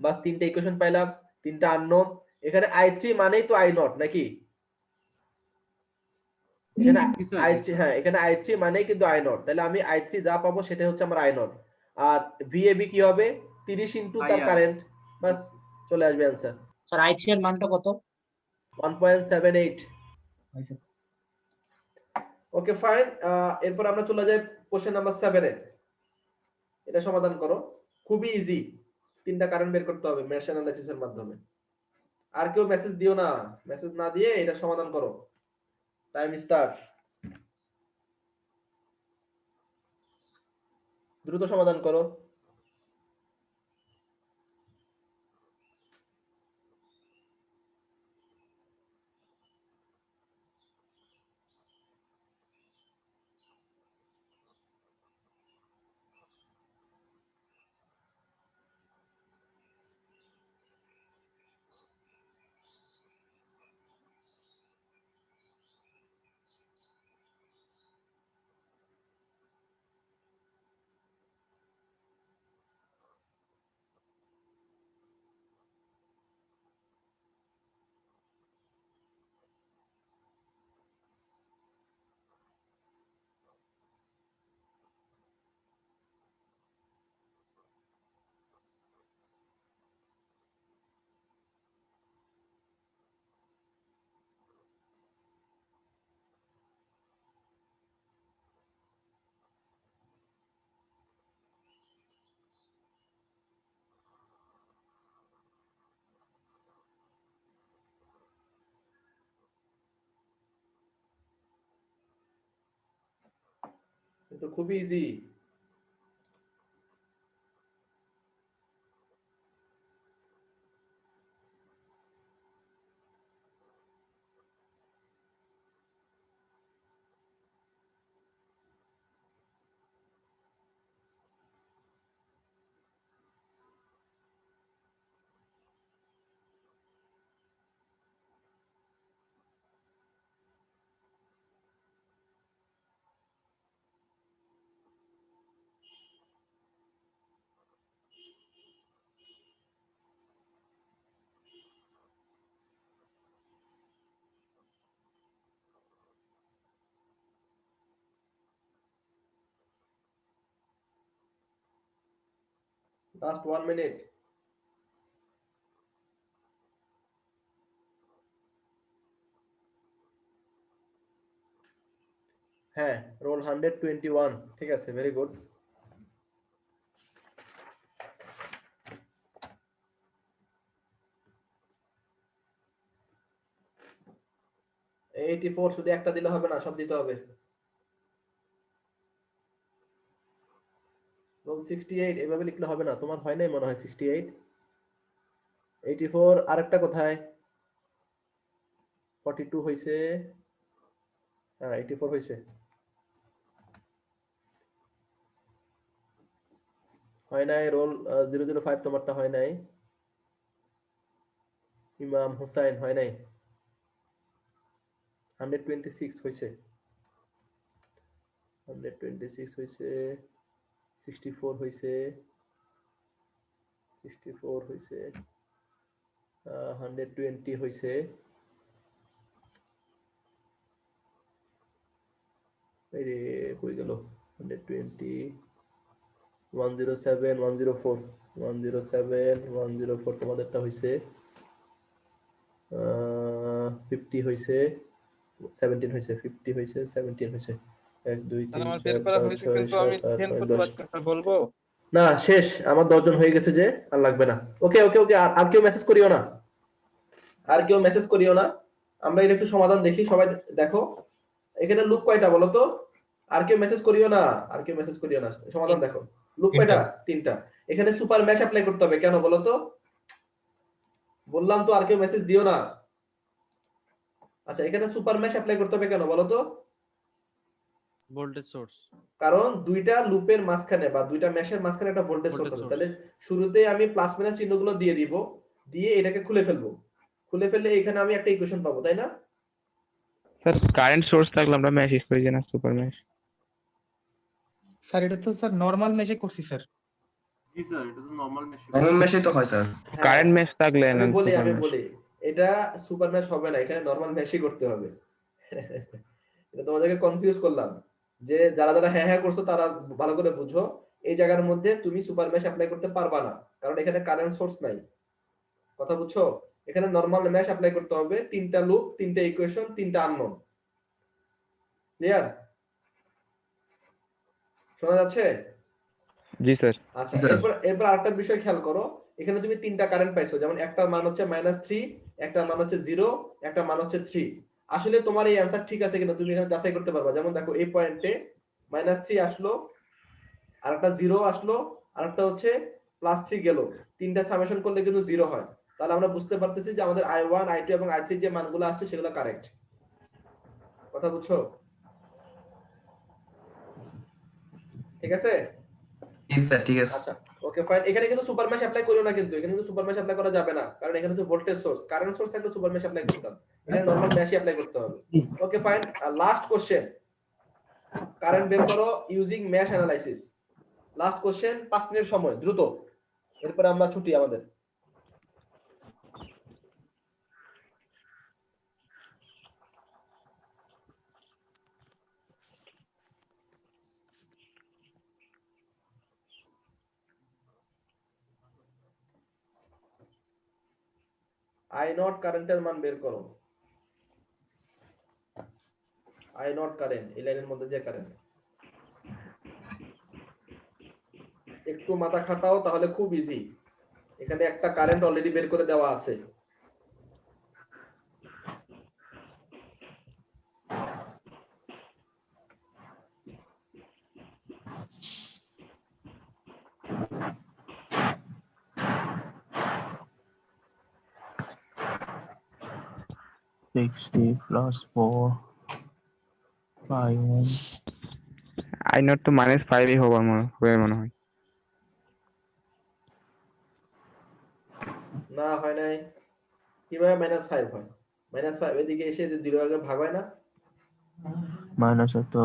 বাস তিনটা equation পাইলাম, তিনটা unknown. এখানে I3 মানেই তো I0 নাকি? এখানে I3, হ্যাঁ এখানে I3 মানেই কিন্তু I0, তাহলে আমি I3 যা পাবো সেটা হচ্ছে আমার I0। আর VAB কি হবে? 30 ইনটু তার কারেন্ট, বাস চলে আসবে आंसर। স্যার I3 এর মানটা কত? 1.78। Okay fine. এরপর আমরা চলে যাই কোশ্চেন নাম্বার 7 এ। এটা সমাধান করো, খুবই ইজি। তিনটা কারেন্ট বের করতে হবে মেশ অ্যানালাইসিসের মাধ্যমে। আর কেউ মেসেজ দিও না, মেসেজ না দিয়ে এটা সমাধান করো। Time start. দ্রুত সমাধান করো। কিন্তু খুবই ইজি। Last 1 minute. হ্যাঁ, রোল 121, ঠিক আছে, ভেরি গুড। শুধু একটা দিলে হবে না, সব দিতে হবে। রোল 68 এভাবে লিখলে হবে না, তোমার হয় নাই মনে হয় 68। 84 আরেকটা কোথায়? 42 হইছে। হ্যাঁ 84 হইছে। হয় নাই রোল 005, তোমারটা হয় নাই। ইমাম হুসাইন হয় নাই। 126 হইছে। 126 হইছে। 64 হইছে। 64 হইছে। 120 হইছে। এই রে কই গেল? 120 107 104 107 104 তোমাদেরটা হইছে। 50 হইছে। 17 হইছে। 50 হইছে, 17 হইছে। 1 2 3 আমার 4 বের করা 5 হয়েছে 6 কিন্তু 7 আমি 8 10 9 করতে 10। পারছি না, স্যার বলবো? না শেষ, আমার 10 জন হয়ে গেছে যে, আর লাগবে না। ওকে ওকে ওকে, আর কেউ মেসেজ করিও না, আর কেউ মেসেজ করিও না। আমরা এর একটু সমাধান দেখি, সবাই দেখো এখানে লুপ কয়টা বলো তো? আর কেউ মেসেজ করিও না, আর কেউ মেসেজ করিও না, সমাধান দেখো। লুপ কয়টা? 3টা। এখানে সুপার ম্যাশ অ্যাপ্লাই করতে হবে, কেন বলো তো? বললাম তো আর কেউ মেসেজ দিও না। আচ্ছা, এখানে সুপার ম্যাশ অ্যাপ্লাই করতে হবে কেন বলো তো? Voltage source. কারণ দুইটা লুপের মাঝখানে বা দুইটা ম্যাশের মাঝখানে একটা ভোল্টেজ সোর্স আছে, তাহলে শুরুতে আমি প্লাস মাইনাস চিহ্নগুলো দিয়ে দিব, দিয়ে এটাকে খুলে ফেলবো। খুলে ফেললে এখানে আমি একটা ইকুয়েশন পাবো, তাই না? স্যার কারেন্ট সোর্স থাকলে আমরা ম্যাশ ইউজ করি না, সুপার ম্যাশ। স্যার এটা তো স্যার নরমাল মেশে করছি স্যার। জি স্যার, এটা তো নরমাল মেশিন। নরমাল মেশে তো হয় স্যার। কারেন্ট ম্যাশ থাকলে না আমি সুপার ম্যাশ। বলি এটা সুপার ম্যাশ হবে না, এখানে নরমাল ম্যাশই করতে হবে। এটা তোমাদেরকে কনফিউজ করলাম, যে যারা যারা হ্যাঁ হ্যাঁ করছো তারা ভালো করে বুঝো, এই জায়গার মধ্যে তুমি সুপার ম্যাশ অ্যাপ্লাই করতে পারবা না, কারণ এখানে কারেন্ট সোর্স নাই। কথা বুঝছো? এখানে নরমাল ম্যাশ অ্যাপ্লাই করতে হবে, 3টা লুপ, 3টা ইকুয়েশন, 3টা আননোন। ক্লিয়ার? শোনা যাচ্ছে? জি স্যার। আচ্ছা, এরপর আরেকটা বিষয় খেয়াল করো, এখানে তুমি 3টা কারেন্ট পাইছো, যেমন একটা মান হচ্ছে -3, একটা মান হচ্ছে 0, একটা মান হচ্ছে 3। আসলে তোমার এই অ্যানসার ঠিক আছে কিনা তুমি এখানে যাচাই করতে পারবা। যেমন দেখো এই পয়েন্টে -3 আসলো, আরেকটা 0 আসলো, আরেকটা হচ্ছে +3 গেল, 3টা সামেশন করলে কিন্তু 0 হয়। তাহলে আমরা বুঝতে পারতেছি যে আমাদের I1 I2 এবং I3 যে মানগুলো আসছে সেগুলো কারেক্ট। কথা বুঝছো? ঠিক আছে? ঠিক আছে। আচ্ছা, ওকে ফাইন। এখানে কিন্তু সুপার ম্যাশ অ্যাপ্লাই করিও না, কিন্তু এখানে কিন্তু সুপার ম্যাশ অ্যাপ্লাই করা যাবে না, কারণ এখানে তো ভোল্টেজ সোর্স, কারেন্ট সোর্স থাকলে সুপার ম্যাশ অ্যাপ্লাই করতাম। এখানে নরমাল ম্যাশই অ্যাপ্লাই করতে হবে। Okay fine. Last question, current বের করো using mash analysis. Last question, 5 minute সময়, দ্রুত, এরপর আমরা ছুটি আমাদের। আই নট কারেন্টের মান বের করো। আই নট কারেন্ট, এই লাইনের মধ্যে যে কারেন্ট, একটু মাথা খাটাও তাহলে খুব ইজি। এখানে একটা কারেন্ট অলরেডি বের করে দেওয়া আছে। 60 plus 4 5 আই নট তো -5 হবার মনে হয়। না হয় নাই, কিভাবে -5 হয়? -5 এদিকে এসে 0 আগে ভাগ হয় না? minus তো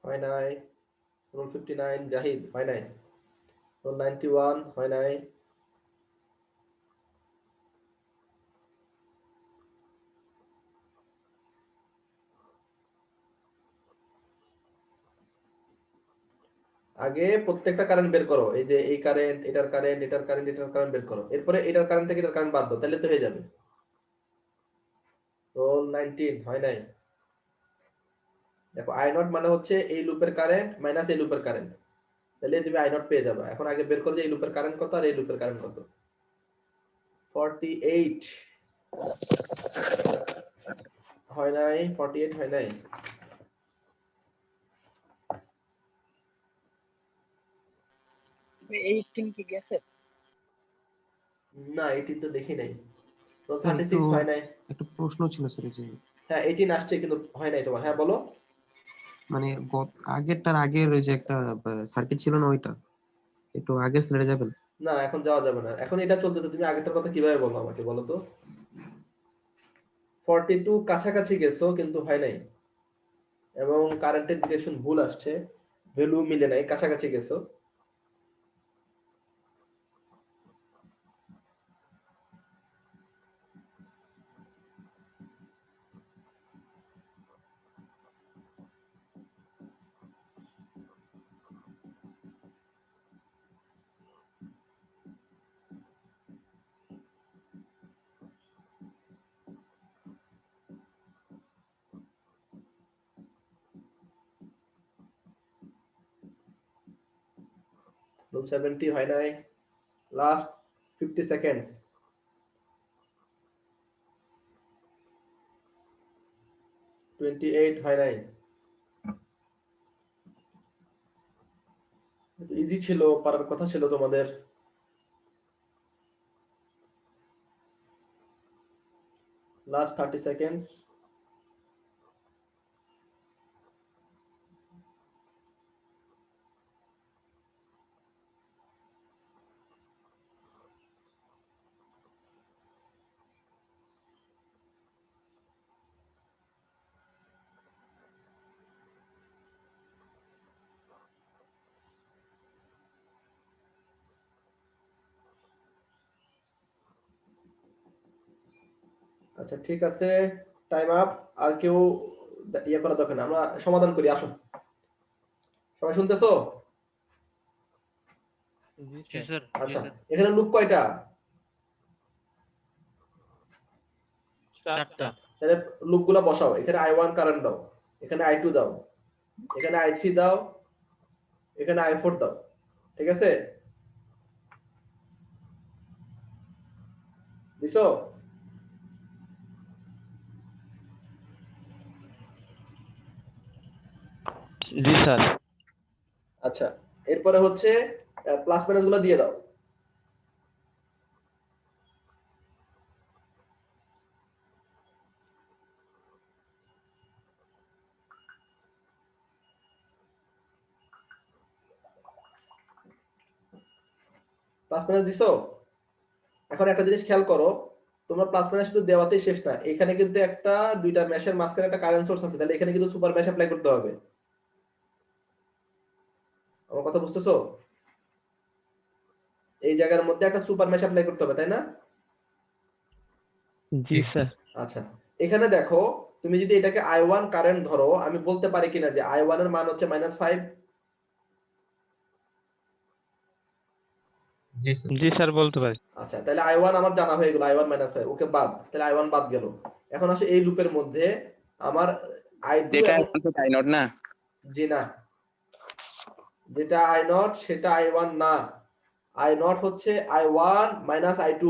হয় নাই। রুল 59 জাহিদ হয় নাই। রুল 91 হয় নাই। আগে প্রত্যেকটা কারেন্ট বের করো, এই যে এই কারেন্ট, এটার কারেন্ট, এটার কারেন্ট, এটার কারেন্ট বের করো। এরপরে এটার কারেন্ট থেকে এটার কারেন্ট বাদ দাও, তাহলে তো হয়ে যাবে। রোল 19 হয় নাই। দেখো আই নট মানে হচ্ছে এই লুপের কারেন্ট মাইনাস এই লুপের কারেন্ট, তাহলে তুমি আই নট পেয়ে যাবে। এখন আগে বের করো যে এই লুপের কারেন্ট কত আর এই লুপের কারেন্ট কত। 48 হয় নাই। 48 হয় নাই। এই টিম কি গেছে? না 18 তো দেখি নাই। তো স্যার 36 হয় নাই। একটা প্রশ্ন ছিল স্যার, যে হ্যাঁ 18 আসছে কিন্তু হয় নাই তোমার। হ্যাঁ বলো। মানে আগেরটার আগের ওই যে একটা সার্কিট ছিল না, ওইটা একটু আগের স্লাইডে যাবেন। না এখন যাওয়া যাবে না, এখন এটা চলতেছে। তুমি আগেরটার কথা কিভাবে বলবো আমাকে বলো তো। 42 কাছাকাছি গেছো কিন্তু হয় নাই, এবং কারেন্টের ডিরেকশন ভুল আসছে, ভ্যালু মিলে নাই, কাছাকাছি গেছো। রুল 70 হয় নাই। Last 50 seconds. 28 হয় নাই। ইজি ছিল, পারার কথা ছিল তোমাদের। Last 30 seconds. আচ্ছা ঠিক আছে, টাইম আপ। আর কেউ ইয়ে করা দরকার না, আমরা সমাধান করি। আসো সবাই, শুনতেছো? জি স্যার। আচ্ছা এখানে লুপ কয়টা? 4টা। তাহলে লুপগুলো বসাও। এখানে i1 কারেন্ট দাও, এখানে i2 দাও, এখানে i3 দাও, এখানে i4 দাও। ঠিক আছে, দিছো? জি স্যার। আচ্ছা এরপরে হচ্ছে প্লাস মাইনাস গুলো দিয়ে দাও। প্লাস মাইনাস দিছো? এখন একটা জিনিস খেয়াল করো, তোমরা প্লাস মাইনাস শুধু দেওয়াতেই শেষ না, এখানে কিন্তু একটা দুইটা মেশের মাঝখানে একটা কারেন্ট সোর্স আছে, তাহলে এখানে কিন্তু সুপার মেশ অ্যাপ্লাই করতে হবে। আমার কথা বুঝতেছো? এই জায়গার মধ্যে একটা সুপার মেশ অ্যাপ্লাই করতে হবে, তাই না? জি স্যার। আচ্ছা, এখানে দেখো তুমি যদি এটাকে I1 কারেন্ট ধরো, আমি বলতে পারি কিনা যে I1 এর মান হচ্ছে -5? জি স্যার বলতে পারি। আচ্ছা, তাহলে I1 আমার জানা হয়ে গেল, I1 -5, ওকে বাদ, তাহলে I1 বাদ গেল। এখন আসে এই লুপের মধ্যে আমার I2 যেটা এবং I0 না, জি না, যেটা I0 সেটা I1 না, I0 হচ্ছে I1 - I2,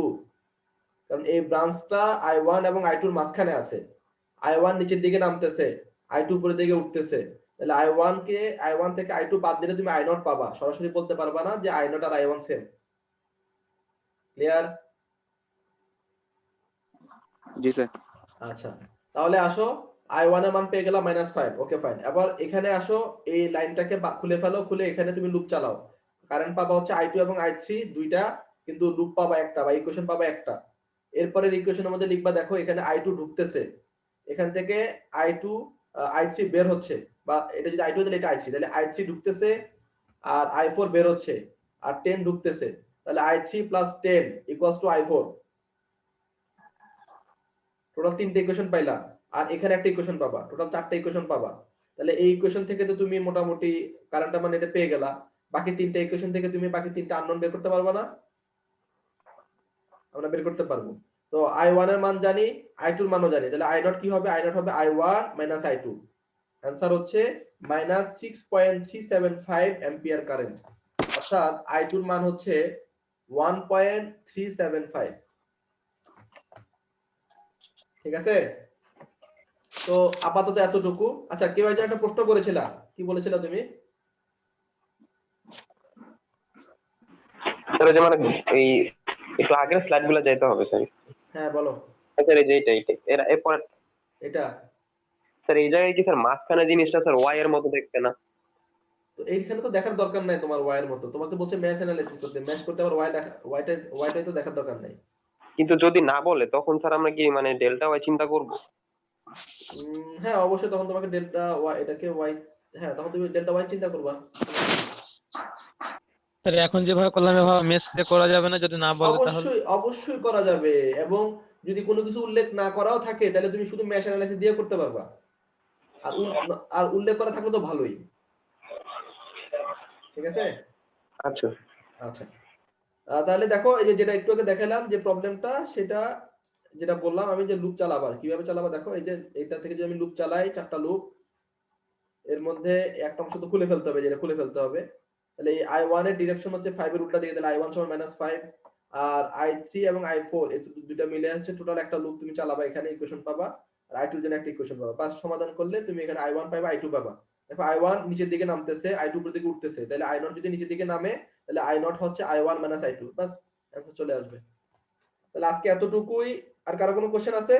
কারণ এই ব্রাঞ্চটা I1 এবং I2 এর মাঝখানে আছে। I1 নিচের দিকে নামতেছে, I2 উপরের দিকে উঠতেছে, তাহলে I1 থেকে I2 বাদ দিলে তুমি I0 পাবা, সরাসরি বলতে পারবা না যে I0 আর I1 সেম। ক্লিয়ার? জি স্যার। আচ্ছা, তাহলে আসো I1 এর মান পেয়ে গেলাম -5, ওকে ফাইন। এবার এখানে আসো, এই লাইনটাকে খুলে ফেলো, খুলে এখানে তুমি লুপ চালাও, কারেন্ট পাবা হচ্ছে I2 এবং I3 দুইটা, কিন্তু লুপ পাবা একটা বা ইকুয়েশন পাবা একটা। এরপরের ইকুয়েশনের মধ্যে লিখবা, দেখো এখানে I2 ঢুকতেছে, এখান থেকে I3 বের হচ্ছে, বা এটা যদি I2 তাহলে এটা I3, তাহলে I3 ঢুকতেছে আর I4 বের হচ্ছে, আর 10 ঢুকতেছে, তাহলে I3 + 10 = I4। টোটাল 3টে ইকুয়েশন পাইলা, আর এখানে একটা ইকুয়েশন পাবা, টোটাল 4টে ইকুয়েশন পাবা। তাহলে এই ইকুয়েশন থেকে তো তুমি মোটামুটি কারেন্টের মান এটা পেয়ে গেলা, বাকি 3টে ইকুয়েশন থেকে তুমি বাকি 3টা আননোন বের করতে পারবা না? আমরা বের করতে পারবো। তো I1 এর মান জানি, I2 এর মানও জানি, তাহলে I0 কি হবে? I0 হবে I1 - I2। आंसर হচ্ছে -6.375 অ্যাম্পিয়ার কারেন্ট, অর্থাৎ I2 এর মান হচ্ছে 1.375। ঠিক আছে? তো আপাতত এতটুকু। আচ্ছা, কেউ একজন একটা প্রশ্ন করেছিলা, কি বলেছিলা তুমি? স্যার যে মানে এই একটু আগের স্লাইডগুলো যেতে হবে স্যার। হ্যাঁ বলো। স্যার এই যে এটা এরপর এটা স্যার এই জায়গায় কি স্যার মাঝখানে জিনিসটা স্যার ওয়াই এর মতো দেখতে না? তো এইখানে তো দেখার দরকার নাই তোমার ওয়াই এর মতো, তোমাকে বলছে ম্যাশ অ্যানালিসিস করতে, ম্যাশ করতে আবার ওয়াইটাই তো দেখার দরকার নাই। কিন্তু যদি না বলে তখন স্যার আমরা কি মানে ডেল্টা ওয়াই চিন্তা করব? হ্যাঁ অবশ্যই, তখন তোমাকে ডেল্টা ওয়াই, এটাকে ওয়াই, হ্যাঁ তখন তুমি ডেল্টা ওয়াই চিন্তা করবা। স্যার এখন যেভাবে করলাম এভাবে মেশ দিয়ে করা যাবে না যদি না বলে? তাহলে অবশ্যই অবশ্যই করা যাবে, এবং যদি কোনো কিছু উল্লেখ না করাও থাকে তাহলে তুমি শুধু ম্যাশ অ্যানালিসিস দিয়ে করতে পারবা, আর উল্লেখ করা থাকলে তো ভালোই। ঠিক আছে? আচ্ছা আচ্ছা, তাহলে দেখো এই যে যেটা একটু আগে দেখালাম যে প্রবলেমটা, সেটা যেটা বললাম আমি যে লুপ চালাবা, কিভাবে চালাবা দেখো, এই যে এটা থেকে যদি আমি লুপ চালাই, 4টা লুপ, এর মধ্যে একটা অংশ তো খুলে ফেলতে হবে, যেটা খুলে ফেলতে হবে। তাহলে এই I1 এর ডিরেকশন হচ্ছে 5 এর উল্টা দিকে, তাহলে I1 = -5, আর I3 এবং I4 এই দুটো মিলে হচ্ছে টোটাল একটা লুপ তুমি চালাবা, এখানে ইকুয়েশন পাবা, আর I2 এর জন্য একটা ইকুয়েশন পাবা। পাঁচ সমাধান করলে তুমি এখানে I1 পাবা, I2 পাবা। দেখো I1 নিচের দিকে নামতেছে, I2 উপরের দিকে উঠতেছে, তাহলে I0 যদি নিচের দিকে নামে তাহলে I0 হচ্ছে I1 - I2, বাস অ্যানসার চলে আসবে। তাহলে আজকে এতটুকুই। আর কারো কোনো কোশ্চেন আছে?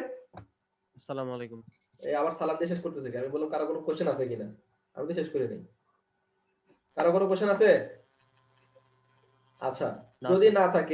আসসালামু আলাইকুম। এই আবার সালাম দিয়ে শেষ করতেছে কি? আমি বললাম কারো কোনো কোশ্চেন আছে কিনা, আমি তো শেষ করে নেই। কারো কোনো কোশ্চেন আছে? আচ্ছা, যদি না থাকে